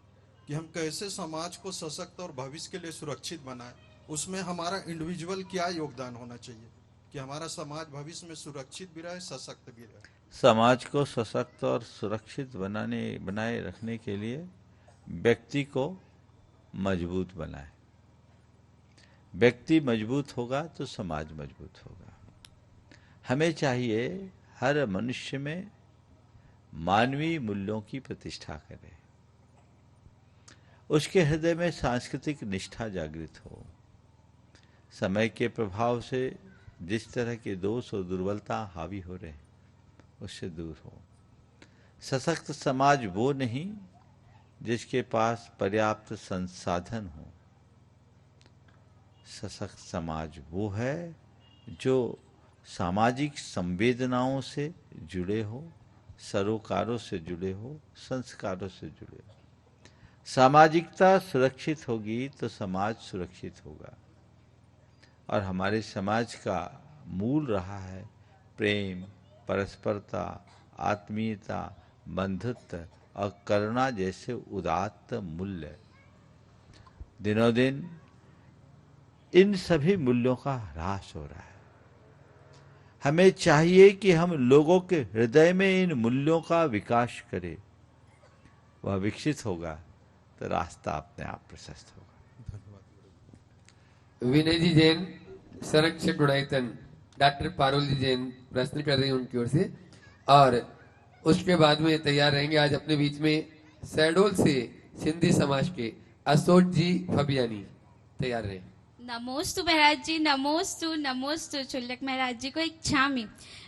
कि हम कैसे समाज को सशक्त और भविष्य के लिए सुरक्षित बनाएं। उसमें हमारा इंडिविजुअल क्या योगदान होना चाहिए कि हमारा समाज भविष्य में सुरक्षित भी रहे, सशक्त भी रहे। समाज को सशक्त और सुरक्षित बनाए रखने के लिए व्यक्ति को मजबूत बनाए। व्यक्ति मजबूत होगा तो समाज मजबूत होगा। हमें चाहिए हर मनुष्य में मानवीय मूल्यों की प्रतिष्ठा करे, उसके हृदय में सांस्कृतिक निष्ठा जागृत हो, समय के प्रभाव से जिस तरह के दोष और दुर्बलता हावी हो रहे उससे दूर हो। सशक्त समाज वो नहीं जिसके पास पर्याप्त संसाधन हो। सशक्त समाज वो है जो सामाजिक संवेदनाओं से जुड़े हो, सरोकारों से जुड़े हो, संस्कारों से जुड़े हो। सामाजिकता सुरक्षित होगी तो समाज सुरक्षित होगा। और हमारे समाज का मूल रहा है प्रेम, परस्परता, आत्मीयता, बंधुत्व और करुणा जैसे उदात्त मूल्य। दिनों दिन इन सभी मूल्यों का ह्रास हो रहा है। हमें चाहिए कि हम लोगों के हृदय में इन मूल्यों का विकास करें। वह विकसित होगा तो रास्ता अपने आप प्रशस्त होगा। विनय जी जैन, संरक्षक डुणाइतन, डॉक्टर पारुल जी जैन प्रश्न कर रही हैं उनकी ओर से। और उसके बाद में तैयार रहेंगे आज अपने बीच में शहडोल से सिंधी समाज के अशोक जी फबियानी, तैयार रहे। नमोस्तु महाराज जी, नमोस्तु चुल्लक महाराज जी को एक छामी।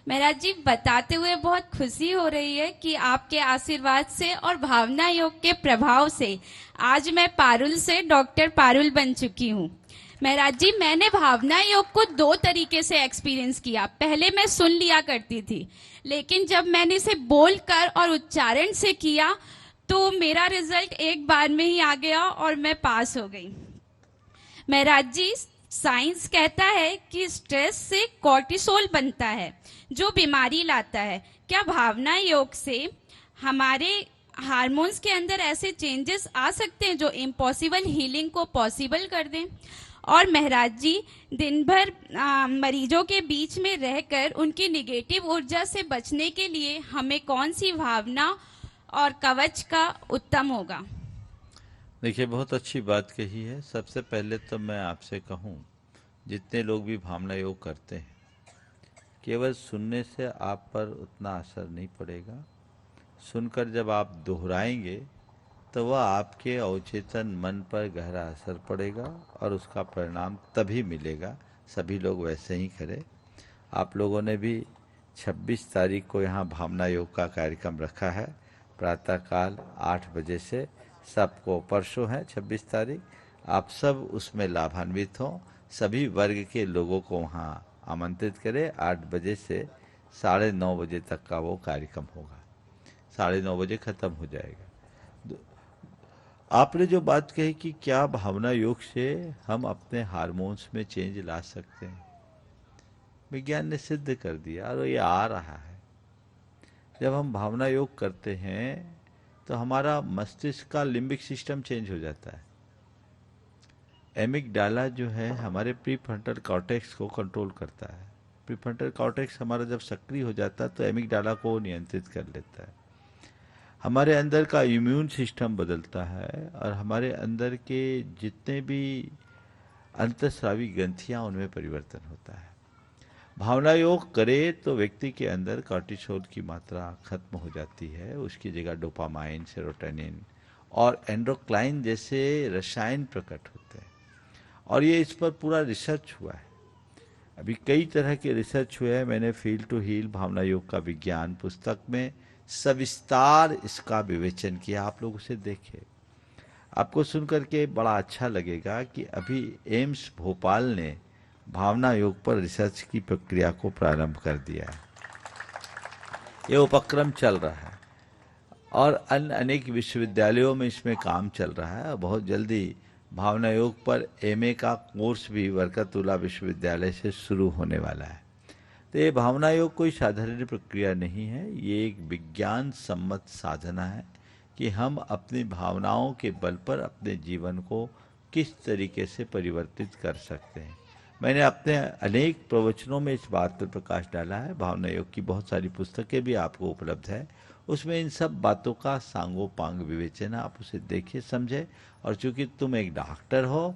महाराज जी, बताते हुए बहुत खुशी हो रही है कि आपके आशीर्वाद से और भावना योग के प्रभाव से आज मैं पारुल से डॉक्टर पारुल बन चुकी हूँ। महाराज जी, मैंने भावना योग को 2 तरीके से एक्सपीरियंस किया। पहले मैं सुन लिया करती थी, लेकिन जब मैंने इसे बोलकर और उच्चारण से किया तो मेरा रिजल्ट एक बार में ही आ गया और मैं पास हो गई। महाराज जी, साइंस कहता है कि स्ट्रेस से कॉर्टिसोल बनता है जो बीमारी लाता है। क्या भावना योग से हमारे हार्मोन्स के अंदर ऐसे चेंजेस आ सकते हैं जो इम्पॉसिबल हीलिंग को पॉसिबल कर दें? और महाराज जी, दिन भर मरीजों के बीच में रहकर उनकी निगेटिव ऊर्जा से बचने के लिए हमें कौन सी भावना और कवच का उत्तम होगा? देखिए, बहुत अच्छी बात कही है। सबसे पहले तो मैं आपसे कहूँ, जितने लोग भी भावना योग करते हैं, केवल सुनने से आप पर उतना असर नहीं पड़ेगा। सुनकर जब आप दोहराएंगे तो वह आपके अवचेतन मन पर गहरा असर पड़ेगा और उसका परिणाम तभी मिलेगा। सभी लोग वैसे ही करें। आप लोगों ने भी 26 तारीख को यहाँ भावना योग का कार्यक्रम रखा है, प्रातःकाल 8 बजे से। सबको परसों है 26 तारीख, आप सब उसमें लाभान्वित हों। सभी वर्ग के लोगों को वहाँ आमंत्रित करें। 8 बजे से 9:30 बजे तक का वो कार्यक्रम होगा। 9:30 बजे खत्म हो जाएगा। आपने जो बात कही कि क्या भावना योग से हम अपने हार्मोन्स में चेंज ला सकते हैं, विज्ञान ने सिद्ध कर दिया और ये आ रहा है। जब हम भावना योग करते हैं तो हमारा मस्तिष्क का लिम्बिक सिस्टम चेंज हो जाता है। एमिगडाला जो है हमारे प्रीफ्रंटल कॉर्टेक्स को कंट्रोल करता है। प्रीफ्रंटल कॉर्टेक्स हमारा जब सक्रिय हो जाता है तो एमिगडाला को नियंत्रित कर लेता है। हमारे अंदर का इम्यून सिस्टम बदलता है और हमारे अंदर के जितने भी अंतःस्रावी ग्रंथियां उनमें परिवर्तन होता है। भावना योग करे तो व्यक्ति के अंदर कॉर्टिसोल की मात्रा खत्म हो जाती है। उसकी जगह डोपामाइन, सेरोटोनिन और एंडोक्राइन जैसे रसायन प्रकट होते हैं। और ये इस पर पूरा रिसर्च हुआ है। अभी कई तरह के रिसर्च हुए हैं। मैंने फील टू हील भावना योग का विज्ञान पुस्तक में सविस्तार इसका विवेचन किया। आप लोग उसे देखें। आपको सुनकर के बड़ा अच्छा लगेगा कि अभी एम्स भोपाल ने भावना योग पर रिसर्च की प्रक्रिया को प्रारंभ कर दिया है। ये उपक्रम चल रहा है और अन्य अनेक विश्वविद्यालयों में इसमें काम चल रहा है। बहुत जल्दी भावना योग पर एमए का कोर्स भी बरकतुल्लाह विश्वविद्यालय से शुरू होने वाला है। तो ये भावना योग कोई साधारण प्रक्रिया नहीं है। ये एक विज्ञान सम्मत साधना है कि हम अपनी भावनाओं के बल पर अपने जीवन को किस तरीके से परिवर्तित कर सकते हैं। मैंने अपने अनेक प्रवचनों में इस बात पर प्रकाश डाला है। भावना योग की बहुत सारी पुस्तकें भी आपको उपलब्ध है। उसमें इन सब बातों का सांगोपांग विवेचन है। आप उसे देखिए, समझे। और चूंकि तुम एक डॉक्टर हो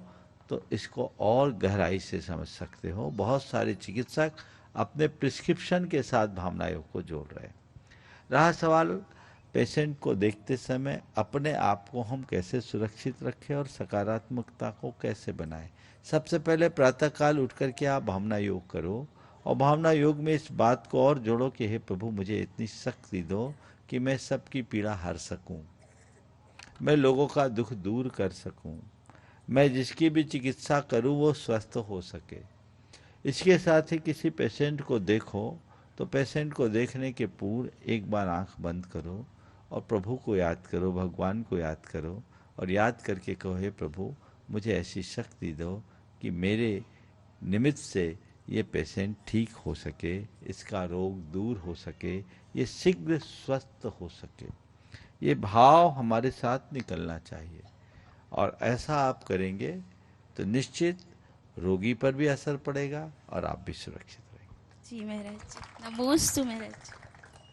तो इसको और गहराई से समझ सकते हो। बहुत सारे चिकित्सक अपने प्रिस्क्रिप्शन के साथ भावना योग को जोड़ रहे हैं। रहा सवाल पेशेंट को देखते समय अपने आप को हम कैसे सुरक्षित रखें और सकारात्मकता को कैसे बनाएं। सबसे पहले प्रातःकाल उठकर के आप भावना योग करो और भावना योग में इस बात को और जोड़ो कि हे प्रभु, मुझे इतनी शक्ति दो कि मैं सबकी पीड़ा हर सकूं, मैं लोगों का दुख दूर कर सकूं, मैं जिसकी भी चिकित्सा करूं वो स्वस्थ हो सके। इसके साथ ही किसी पेशेंट को देखो तो पेशेंट को देखने के पूर्व एक बार आंख बंद करो और प्रभु को याद करो, भगवान को याद करो और याद करके कहो, हे प्रभु, मुझे ऐसी शक्ति दो कि मेरे निमित्त से ये पेशेंट ठीक हो सके, इसका रोग दूर हो सके, ये शीघ्र स्वस्थ हो सके। ये भाव हमारे साथ निकलना चाहिए और ऐसा आप करेंगे तो निश्चित रोगी पर भी असर पड़ेगा और आप भी सुरक्षित रहेंगे। जी महाराज जी, नमोस्तु महाराज।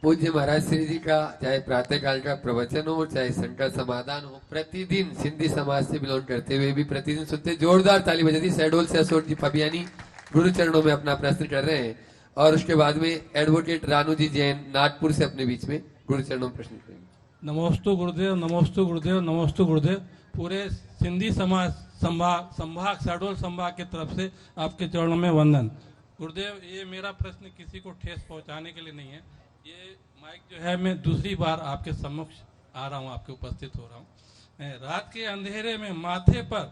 पूज्य महाराज श्री जी का चाहे प्रातःकाल का प्रवचन हो, चाहे संकल्प समाधान हो, प्रतिदिन सिंधी समाज से बिलोंग करते हुए भी प्रतिदिन सुनते। जोरदार ताली बजाती। शहडोल से अशोक जी फबियानी गुरु चरणों में अपना प्रश्न कर रहे हैं और उसके बाद में एडवोकेट रानू जी जैन नागपुर से अपने बीच में गुरु चरणों में प्रश्न करेंगे। नमोस्तु गुरुदेव, नमोस्तु गुरुदेव, नमोस्तु गुरुदेव। पूरे सिंधी समाज संभाग शहडोल संभाग की तरफ से आपके चरणों में वंदन। गुरुदेव, ये मेरा प्रश्न किसी को ठेस पहुंचाने के लिए नहीं है। ये माइक जो है, मैं दूसरी बार आपके सम्मुख आ रहा हूँ, आपके उपस्थित हो रहा हूँ। मैं रात के अंधेरे में माथे पर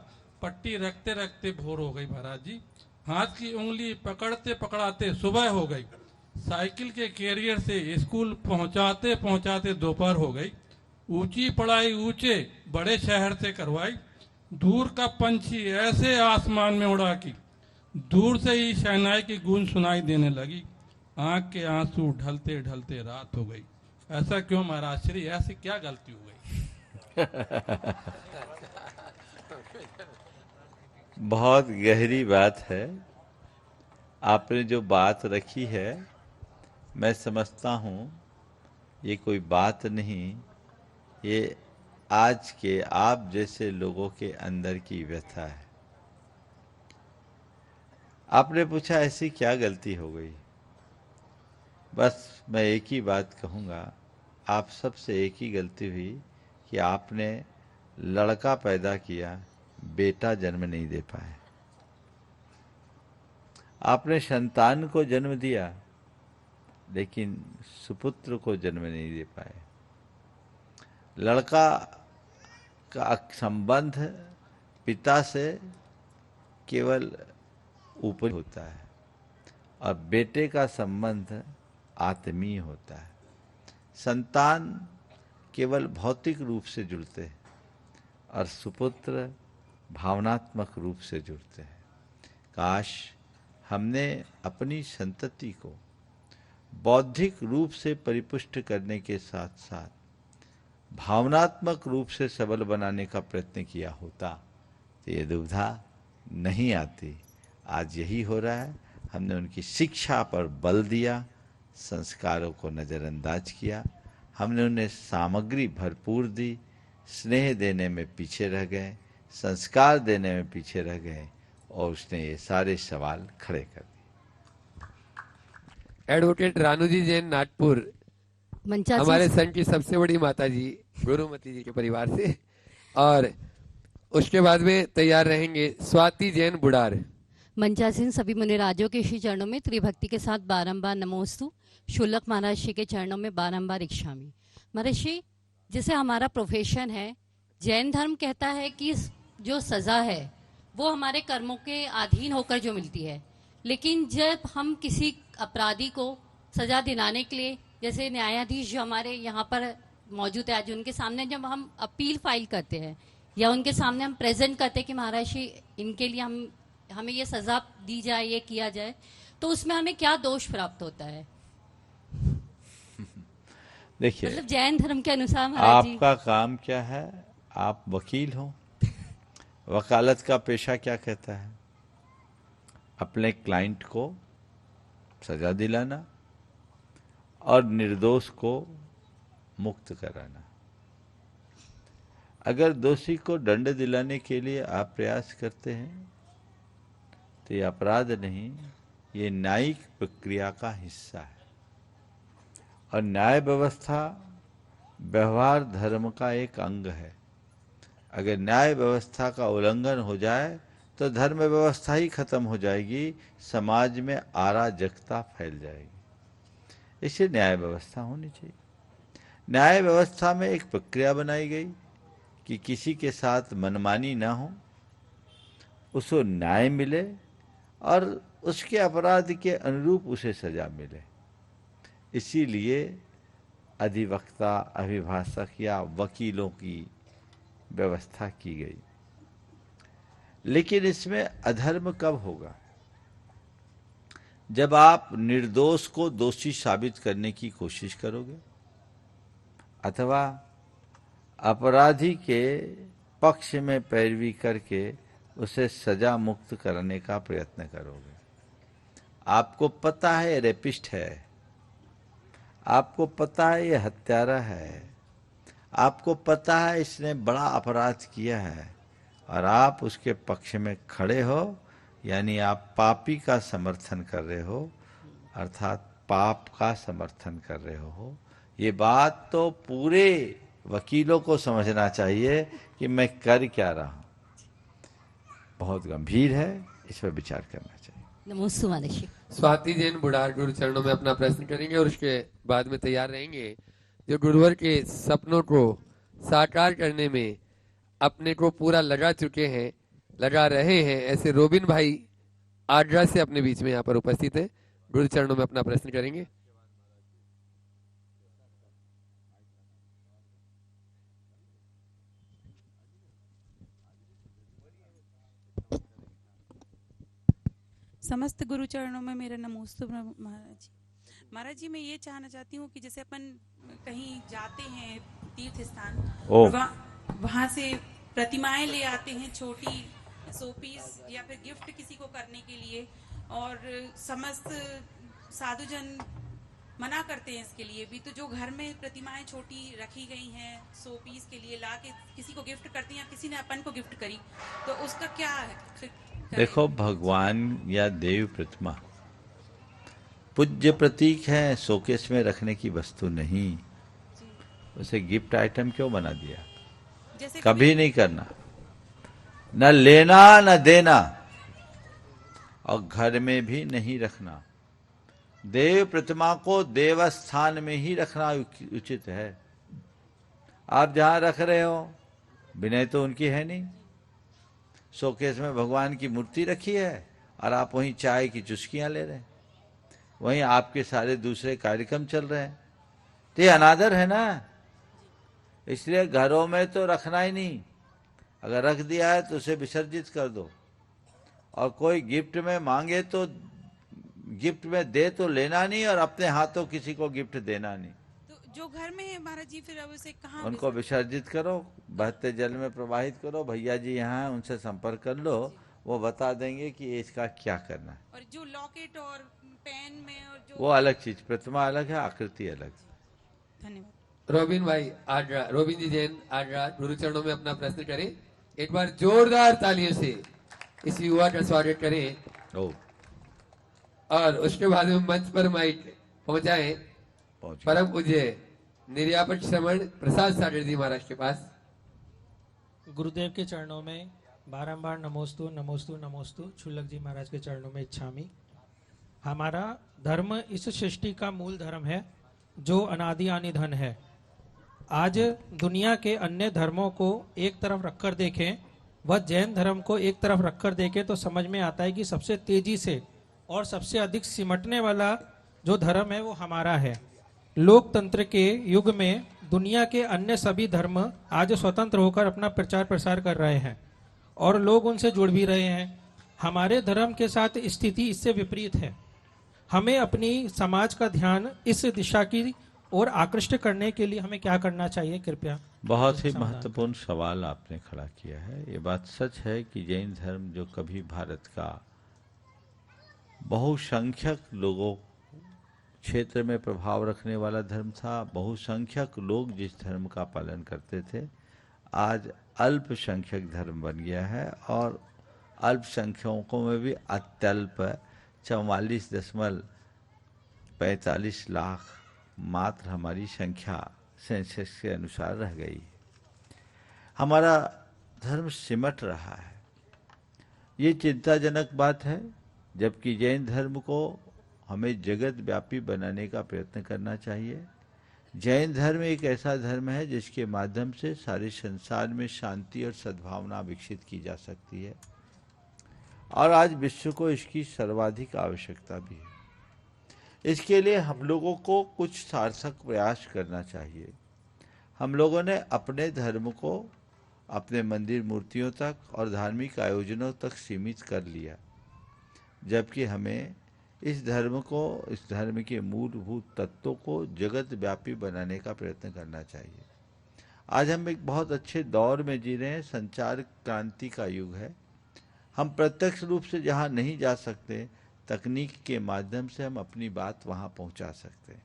पट्टी रखते रखते भोर हो गई महाराज जी। हाथ की उंगली पकड़ते पकड़ाते सुबह हो गई। साइकिल के कैरियर से स्कूल पहुंचाते पहुंचाते दोपहर हो गई। ऊंची पढ़ाई ऊंचे बड़े शहर से करवाई। दूर का पंछी ऐसे आसमान में उड़ा कि दूर से ही शहनाई की गूंज सुनाई देने लगी। आंख के आंसू ढलते ढलते रात हो गई। ऐसा क्यों महाराज श्री, ऐसी क्या गलती हो गई? बहुत गहरी बात है। आपने जो बात रखी है, मैं समझता हूँ ये कोई बात नहीं, ये आज के आप जैसे लोगों के अंदर की व्यथा है। आपने पूछा ऐसी क्या गलती हो गई। बस मैं एक ही बात कहूँगा, आप सबसे एक ही गलती हुई कि आपने लड़का पैदा किया, बेटा जन्म नहीं दे पाए। आपने संतान को जन्म दिया लेकिन सुपुत्र को जन्म नहीं दे पाए। लड़का का संबंध पिता से केवल ऊपर होता है और बेटे का संबंध आत्मीय होता है। संतान केवल भौतिक रूप से जुड़ते हैं और सुपुत्र भावनात्मक रूप से जुड़ते हैं। काश हमने अपनी संतति को बौद्धिक रूप से परिपुष्ट करने के साथ साथ भावनात्मक रूप से सबल बनाने का प्रयत्न किया होता तो ये दुविधा नहीं आती। आज यही हो रहा है। हमने उनकी शिक्षा पर बल दिया, संस्कारों को नज़रअंदाज किया, हमने उन्हें सामग्री भरपूर दी, स्नेह देने में पीछे रह गए, संस्कार देने में पीछे रह गए और उसने ये सारे सवाल खड़े कर दिए। एडवोकेट रानूजी जैन नागपुर हमारे संघ की सबसे बड़ी माता जी गुरुमती जी के परिवार से, और उसके बाद में तैयार रहेंगे स्वाति जैन बुढ़ार। मंचासीन सभी मुनिराजों के श्री चरणों में त्रिभक्ति के साथ बारंबार नमोस्तु। शुल्लक महाराज श्री के चरणों में बारंबार इच्छामि। महाराज श्री, जैसे हमारा प्रोफेशन है, जैन धर्म कहता है कि जो सजा है वो हमारे कर्मों के अधीन होकर जो मिलती है, लेकिन जब हम किसी अपराधी को सजा दिलाने के लिए, जैसे न्यायाधीश जो हमारे यहाँ पर मौजूद है आज, उनके सामने जब हम अपील फाइल करते हैं या उनके सामने हम प्रेजेंट करते हैं कि महाराज श्री इनके लिए हमें ये सजा दी जाए, ये किया जाए, तो उसमें हमें क्या दोष प्राप्त होता है? देखिए, मतलब जैन धर्म के अनुसार महाराज जी, आपका काम क्या है? आप वकील हो। वकालत का पेशा क्या कहता है? अपने क्लाइंट को सजा दिलाना और निर्दोष को मुक्त कराना। अगर दोषी को दंड दिलाने के लिए आप प्रयास करते हैं तो ये अपराध नहीं, ये न्यायिक प्रक्रिया का हिस्सा है। और न्याय व्यवस्था व्यवहार धर्म का एक अंग है। अगर न्याय व्यवस्था का उल्लंघन हो जाए तो धर्म व्यवस्था ही खत्म हो जाएगी, समाज में अराजकता फैल जाएगी। इसलिए न्याय व्यवस्था होनी चाहिए। न्याय व्यवस्था में एक प्रक्रिया बनाई गई कि किसी के साथ मनमानी ना हो, उसको न्याय मिले और उसके अपराध के अनुरूप उसे सजा मिले। इसीलिए अधिवक्ता, अभिभाषक या वकीलों की व्यवस्था की गई। लेकिन इसमें अधर्म कब होगा? जब आप निर्दोष को दोषी साबित करने की कोशिश करोगे अथवा अपराधी के पक्ष में पैरवी करके उसे सजा मुक्त करने का प्रयत्न करोगे। आपको पता है ये रेपिस्ट है, आपको पता है ये हत्यारा है, आपको पता है इसने बड़ा अपराध किया है, और आप उसके पक्ष में खड़े हो, यानी आप पापी का समर्थन कर रहे हो, अर्थात पाप का समर्थन कर रहे हो। ये बात तो पूरे वकीलों को समझना चाहिए कि मैं कर क्या रहा हूँ। बहुत गंभीर है, इस पर विचार करना चाहिए। नमोस्तु महाराज। स्वाति जैन बुढ़ार गुरु चरणों में अपना प्रश्न करेंगे और उसके बाद में तैयार रहेंगे जो गुरुवर के सपनों को साकार करने में अपने को पूरा लगा चुके हैं, लगा रहे हैं, ऐसे रोबिन भाई आगरा से अपने बीच में यहाँ पर उपस्थित है। गुरु चरणों में अपना प्रश्न करेंगे। समस्त गुरु चरणों में मेरा नमोस्तु महाराज जी। महाराज जी, मैं ये जानना चाहती हूँ कि जैसे अपन कहीं जाते हैं तीर्थ स्थान, वहाँ से प्रतिमाएं ले आते हैं, छोटी शोपीस या फिर गिफ्ट किसी को करने के लिए, और समस्त साधुजन मना करते हैं इसके लिए भी। तो जो घर में प्रतिमाएं छोटी रखी गई हैं शोपीस के लिए, ला के किसी को गिफ्ट करते हैं या किसी ने अपन को गिफ्ट करी, तो उसका क्या है? देखो, भगवान या देव प्रतिमा पूज्य प्रतीक है, शोकेस में रखने की वस्तु नहीं। उसे गिफ्ट आइटम क्यों बना दिया? कभी नहीं करना, न लेना न देना, और घर में भी नहीं रखना। देव प्रतिमा को देवस्थान में ही रखना उचित है। आप जहां रख रहे हो, विनय तो उनकी है नहीं। शोकेस में भगवान की मूर्ति रखी है और आप वहीं चाय की चुस्कियां ले रहे हैं, वहीं आपके सारे दूसरे कार्यक्रम चल रहे हैं, तो ये अनादर है ना। इसलिए घरों में तो रखना ही नहीं, अगर रख दिया है तो उसे विसर्जित कर दो। और कोई गिफ्ट में मांगे तो गिफ्ट में दे तो लेना नहीं, और अपने हाथों किसी को गिफ्ट देना नहीं। तो जो घर में है महाराज जी, फिर अब उसे कहाँ उनको विसर्जित करो, बहते जल में प्रवाहित करो। भैया जी यहाँ हैं, उनसे संपर्क कर लो, वो बता देंगे कि इसका क्या करना है। और जो लॉकेट और पेन में और जो वो अलग चीज, प्रतिमा अलग है, आकृति अलग। धन्यवाद। रोबिन भाई आड्रा, रोबिन जी जैन आड्रा गुरु चरणों में अपना प्रश्न करें। एक बार जोरदार तालियों से इस युवा का स्वागत करें। और उसके बाद में मंच पर माइक पहुंचाएं परम पूज्य निर्यापक श्रवण प्रसाद सागर जी महाराज के पास। गुरुदेव के चरणों में बारंबार नमोस्तु नमोस्तु नमोस्तु। क्षुल्लक जी महाराज के चरणों में इच्छामि। हमारा धर्म इस सृष्टि का मूल धर्म है जो अनादि अनिधन है। आज दुनिया के अन्य धर्मों को एक तरफ रखकर देखें, वह जैन धर्म को एक तरफ रखकर देखें, तो समझ में आता है कि सबसे तेजी से और सबसे अधिक सिमटने वाला जो धर्म है वो हमारा है। लोकतंत्र के युग में दुनिया के अन्य सभी धर्म आज स्वतंत्र होकर अपना प्रचार प्रसार कर रहे हैं और लोग उनसे जुड़ भी रहे हैं। हमारे धर्म के साथ स्थिति इससे विपरीत है। हमें अपनी समाज का ध्यान इस दिशा की ओर आकृष्ट करने के लिए हमें क्या करना चाहिए, कृपया? बहुत ही महत्वपूर्ण सवाल आपने खड़ा किया है। ये बात सच है कि जैन धर्म जो कभी भारत का बहुसंख्यक लोगों क्षेत्र में प्रभाव रखने वाला धर्म था, बहुसंख्यक लोग जिस धर्म का पालन करते थे, आज अल्पसंख्यक धर्म बन गया है। और अल्पसंख्यकों में भी अत्यल्प 44.45 लाख मात्र हमारी संख्या सेंसस के अनुसार रह गई। हमारा धर्म सिमट रहा है, ये चिंताजनक बात है। जबकि जैन धर्म को हमें जगत व्यापी बनाने का प्रयत्न करना चाहिए। जैन धर्म एक ऐसा धर्म है जिसके माध्यम से सारे संसार में शांति और सद्भावना विकसित की जा सकती है, और आज विश्व को इसकी सर्वाधिक आवश्यकता भी है। इसके लिए हम लोगों को कुछ सार्थक प्रयास करना चाहिए। हम लोगों ने अपने धर्म को अपने मंदिर मूर्तियों तक और धार्मिक आयोजनों तक सीमित कर लिया, जबकि हमें इस धर्म के मूलभूत तत्वों को जगत व्यापी बनाने का प्रयत्न करना चाहिए। आज हम एक बहुत अच्छे दौर में जी रहे हैं, संचार क्रांति का युग है। हम प्रत्यक्ष रूप से जहाँ नहीं जा सकते, तकनीक के माध्यम से हम अपनी बात वहाँ पहुँचा सकते हैं।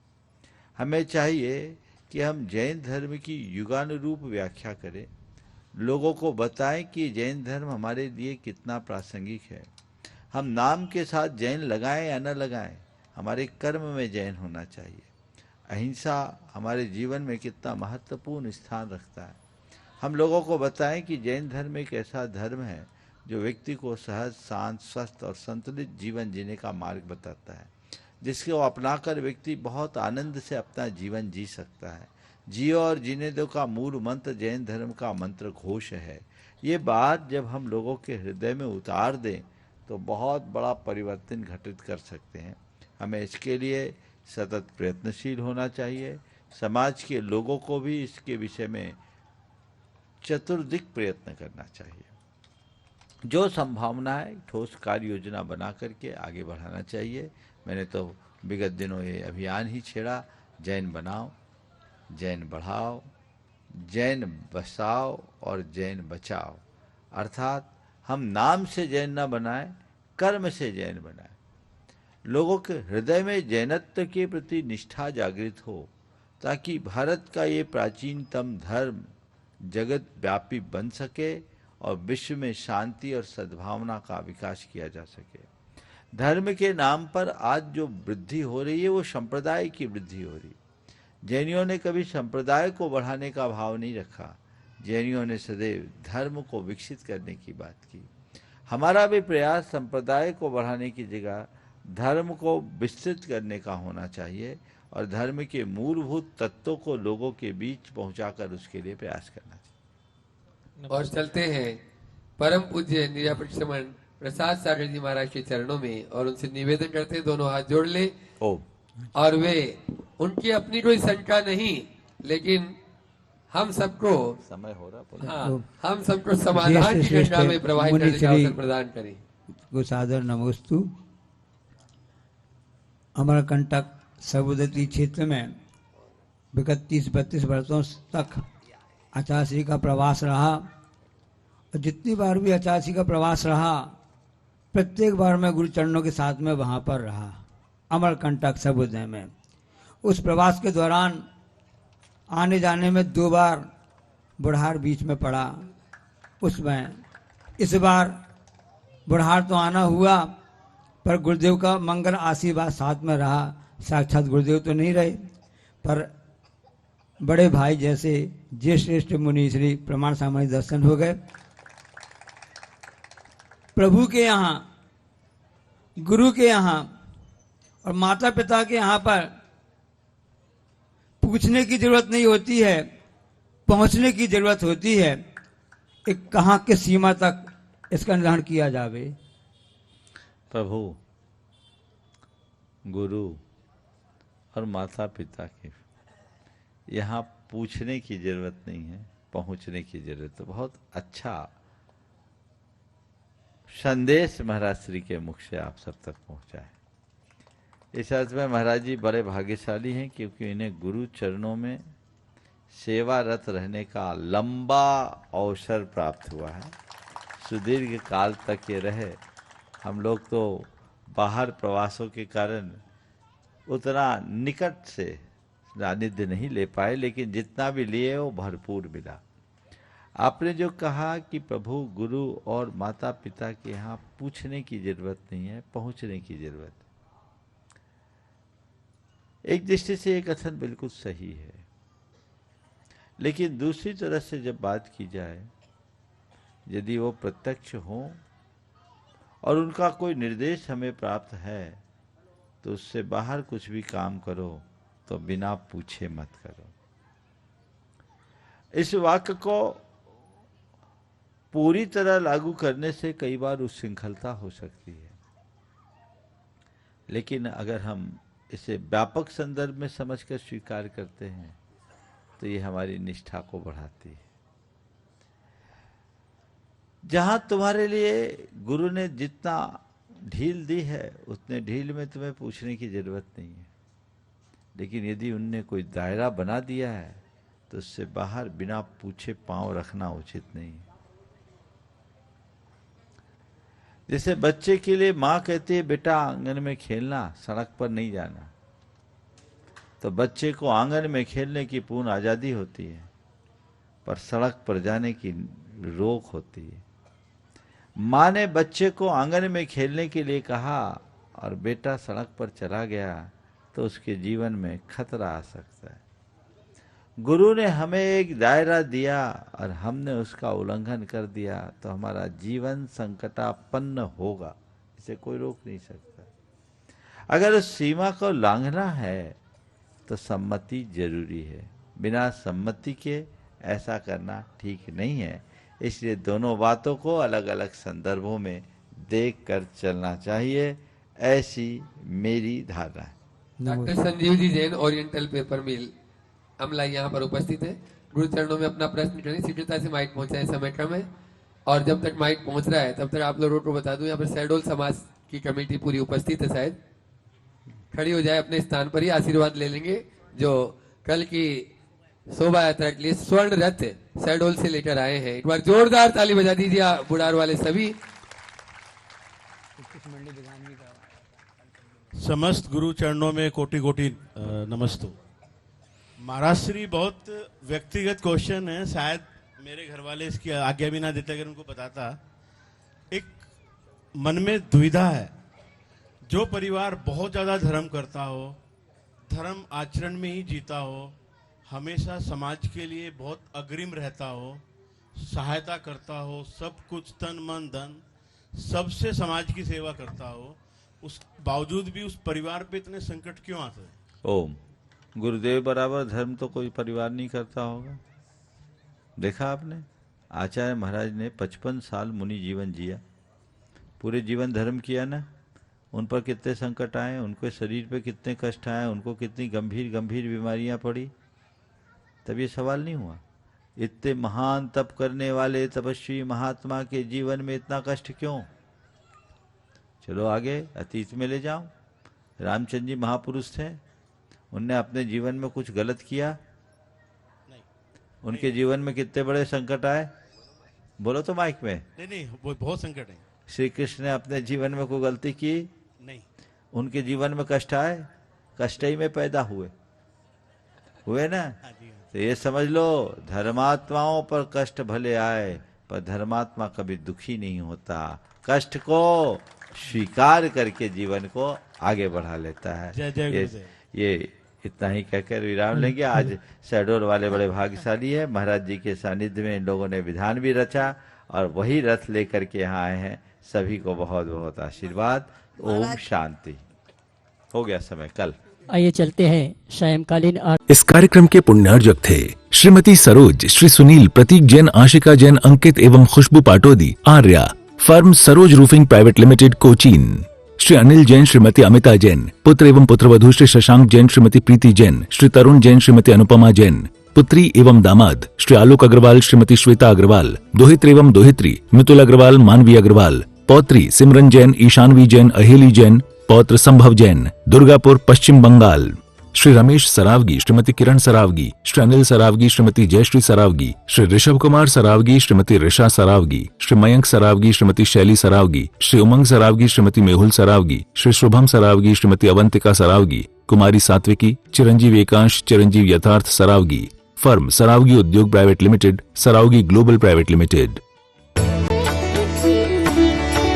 हमें चाहिए कि हम जैन धर्म की युगानुरूप व्याख्या करें, लोगों को बताएं कि जैन धर्म हमारे लिए कितना प्रासंगिक है। हम नाम के साथ जैन लगाएं या न लगाएं, हमारे कर्म में जैन होना चाहिए। अहिंसा हमारे जीवन में कितना महत्वपूर्ण स्थान रखता है। हम लोगों को बताएं कि जैन धर्म एक ऐसा धर्म है जो व्यक्ति को सहज, शांत, स्वस्थ और संतुलित जीवन जीने का मार्ग बताता है, जिसको अपनाकर व्यक्ति बहुत आनंद से अपना जीवन जी सकता है। जियो और जीने दो का मूल मंत्र जैन धर्म का मंत्र घोष है। ये बात जब हम लोगों के हृदय में उतार दें तो बहुत बड़ा परिवर्तन घटित कर सकते हैं। हमें इसके लिए सतत प्रयत्नशील होना चाहिए। समाज के लोगों को भी इसके विषय में चतुर्दिक प्रयत्न करना चाहिए। जो संभावना है ठोस कार्य योजना बना करके आगे बढ़ाना चाहिए। मैंने तो विगत दिनों ये अभियान ही छेड़ा, जैन बनाओ, जैन बढ़ाओ, जैन बसाओ और जैन बचाओ। अर्थात हम नाम से जैन न बनाएं, कर्म से जैन बनाएं। लोगों के हृदय में जैनत्व के प्रति निष्ठा जागृत हो, ताकि भारत का ये प्राचीनतम धर्म जगत व्यापी बन सके और विश्व में शांति और सद्भावना का विकास किया जा सके। धर्म के नाम पर आज जो वृद्धि हो रही है वो संप्रदाय की वृद्धि हो रही। जैनियों ने कभी संप्रदाय को बढ़ाने का भाव नहीं रखा, जैनियों ने सदैव धर्म को विकसित करने की बात की। हमारा भी प्रयास संप्रदाय को बढ़ाने की जगह धर्म को विस्तृत करने का होना चाहिए और धर्म के मूलभूत तत्वों को लोगों के बीच पहुंचाकर उसके लिए प्रयास करना चाहिए। और चलते हैं परम पूज्य निरापक्षमण प्रसाद सागर जी महाराज के चरणों में और उनसे निवेदन करते हैं दोनों हाथ जोड़ ले। और वे उनकी अपनी कोई शंका नहीं, लेकिन हम सबको समय हो रहा, हाँ, हम सबको समाधान की गंगा में प्रवाहित करने का अवसर प्रदान करें। को सादर नमोस्तु। अमरकंटक सबुदती क्षेत्र में विगत 30-32 वर्षों तक आचार्य का प्रवास रहा, और जितनी बार भी आचार्य का प्रवास रहा प्रत्येक बार मैं गुरु चरणों के साथ में वहाँ पर रहा, अमरकंटक सबुदय में। उस प्रवास के दौरान आने जाने में 2 बार बुढ़ार बीच में पड़ा, उसमें इस बार बुढ़ार तो आना हुआ पर गुरुदेव का मंगल आशीर्वाद साथ में रहा। साक्षात गुरुदेव तो नहीं रहे पर बड़े भाई जैसे जय श्रेष्ठ मुनि श्री प्रमाण सामने दर्शन हो गए। प्रभु के यहाँ, गुरु के यहाँ और माता पिता के यहाँ पर पूछने की जरूरत नहीं होती है, पहुंचने की जरूरत होती है। एक कहाँ के सीमा तक इसका निर्धारण किया जावे। प्रभु, गुरु और माता पिता के यहाँ पूछने की जरूरत नहीं है, पहुंचने की जरूरत है। बहुत अच्छा संदेश महाराज श्री के मुख से आप सब तक पहुंचा है। इस अर्थ में महाराज जी बड़े भाग्यशाली हैं क्योंकि इन्हें गुरु चरणों में सेवारत रहने का लंबा अवसर प्राप्त हुआ है। सुदीर्घ काल तक ये रहे। हम लोग तो बाहर प्रवासों के कारण उतना निकट से सानिध्य नहीं ले पाए, लेकिन जितना भी लिए वो भरपूर मिला। आपने जो कहा कि प्रभु, गुरु और माता पिता के यहाँ पूछने की जरूरत नहीं है, पहुँचने की जरूरत है। एक दृष्टि से ये कथन बिल्कुल सही है, लेकिन दूसरी तरह से जब बात की जाए, यदि वो प्रत्यक्ष हो और उनका कोई निर्देश हमें प्राप्त है तो उससे बाहर कुछ भी काम करो तो बिना पूछे मत करो। इस वाक्य को पूरी तरह लागू करने से कई बार उच्छृंखलता हो सकती है, लेकिन अगर हम इसे व्यापक संदर्भ में समझकर स्वीकार करते हैं तो ये हमारी निष्ठा को बढ़ाती है। जहां तुम्हारे लिए गुरु ने जितना ढील दी है उतने ढील में तुम्हें पूछने की जरूरत नहीं है, लेकिन यदि उनने कोई दायरा बना दिया है तो उससे बाहर बिना पूछे पांव रखना उचित नहीं है। जैसे बच्चे के लिए माँ कहती है बेटा आंगन में खेलना, सड़क पर नहीं जाना, तो बच्चे को आंगन में खेलने की पूर्ण आजादी होती है पर सड़क पर जाने की रोक होती है। माँ ने बच्चे को आंगन में खेलने के लिए कहा और बेटा सड़क पर चला गया तो उसके जीवन में खतरा आ सकता है। गुरु ने हमें एक दायरा दिया और हमने उसका उल्लंघन कर दिया तो हमारा जीवन संकटापन्न होगा, इसे कोई रोक नहीं सकता। अगर उस सीमा को लांघना है तो सम्मति जरूरी है, बिना सम्मति के ऐसा करना ठीक नहीं है। इसलिए दोनों बातों को अलग अलग संदर्भों में देखकर चलना चाहिए, ऐसी मेरी धारणा है। Doctor Sanjeev ji Jain, oriental paper मिल अमला यहाँ पर उपस्थित है। गुरु चरणों में अपना प्रश्न करें, शीघ्रता से माइक पहुंचाए समय क्रम है। और जब तक माइक पहुंच रहा है तब तक आप लोगों को बता दूं, यहाँ पर शहडोल समाज की कमेटी पूरी उपस्थित है। शायद खड़ी हो जाए अपने स्थान पर ही, आशीर्वाद ले लेंगे। जो कल की शोभा यात्रा के लिए स्वर्ण रथ शहडोल से लेकर आए हैं। एक बार जोरदार ताली बजा दीजिए बुढ़ार वाले सभी। समस्त गुरु चरणों में कोटि कोटि नमस्तु। महाराज श्री, बहुत व्यक्तिगत क्वेश्चन है, शायद मेरे घर वाले इसकी आज्ञा भी ना देते अगर उनको बताता। एक मन में दुविधा है, जो परिवार बहुत ज्यादा धर्म करता हो, धर्म आचरण में ही जीता हो, हमेशा समाज के लिए बहुत अग्रिम रहता हो, सहायता करता हो, सब कुछ तन मन धन सबसे समाज की सेवा करता हो, उस बावजूद भी उस परिवार पे इतने संकट क्यों आते हैं? ओम, गुरुदेव बराबर धर्म तो कोई परिवार नहीं करता होगा, देखा आपने? आचार्य महाराज ने 55 साल मुनि जीवन जिया, पूरे जीवन धर्म किया ना। उन पर कितने संकट आए, उनके शरीर पे कितने कष्ट आए, उनको कितनी गंभीर गंभीर बीमारियां पड़ी, तब ये सवाल नहीं हुआ। इतने महान तप करने वाले तपस्वी महात्मा के जीवन में इतना कष्ट क्यों? चलो आगे अतीत में ले जाओ। रामचंद्र जी महापुरुष थे, उनने अपने जीवन में कुछ गलत किया? उनके जीवन में कितने बड़े संकट आए, बोलो तो माइक में। नहीं, वो बहुत संकट है। श्री कृष्ण ने अपने जीवन में कोई गलती की? नहीं। उनके जीवन में कष्ट आए, कष्ट ही में पैदा हुए ना। तो ये समझ लो, धर्मात्माओं पर कष्ट भले आए पर धर्मात्मा कभी दुखी नहीं होता, कष्ट को स्वीकार करके जीवन को आगे बढ़ा लेता है। जय जय ये इतना ही कहकर विराम लेंगे। आज शहडोल वाले बड़े भाग्यशाली है, महाराज जी के सानिध्य में इन लोगों ने विधान भी रचा और वही रथ लेकर के यहाँ आए हैं। सभी को बहुत बहुत आशीर्वाद। ओम शांति। हो गया समय कल। आइए चलते हैं सायंकालीन। इस कार्यक्रम के पुण्यार्जक थे श्रीमती सरोज, श्री सुनील, प्रतीक जैन, आशिका जैन, अंकित एवं Khushboo Patodi, Arya, firm Saroj roofing private limited, Cochin. Shri Anil Jain, Shrimati Amita Jain, पुत्र एवं पुत्रवधू श्री शशांक जैन, श्रीमती प्रीति जैन, श्री तरुण जैन, श्रीमती अनुपमा जैन, पुत्री एवं दामाद श्री आलोक अग्रवाल, श्रीमती श्वेता अग्रवाल, दोहित्र एवं दोहित्री मितुल अग्रवाल, मानवी अग्रवाल, पौत्री सिमरन जैन, ईशानवी जैन, अहेली जैन, पौत्र संभव जैन, दुर्गापुर पश्चिम बंगाल। श्री रमेश सरावगी, श्रीमती किरण सरावगी, श्री अनिल सरावगी, श्रीमती जयश्री सरावगी, श्री ऋषभ कुमार सरावगी, श्रीमती ऋषा सरावगी, श्री मयंक सरावगी, श्रीमती शैली सरावगी, श्री उमंग सरावगी, श्रीमती मेहुल सरावगी, श्री शुभम सरावगी, श्रीमती अवंतिका सरावगी, कुमारी सात्विकी, चिरंजीव एकांश, चिरंजीव यथार्थ Saraogi. Firm Saraogi Udyog private limited, Saraogi global private limited.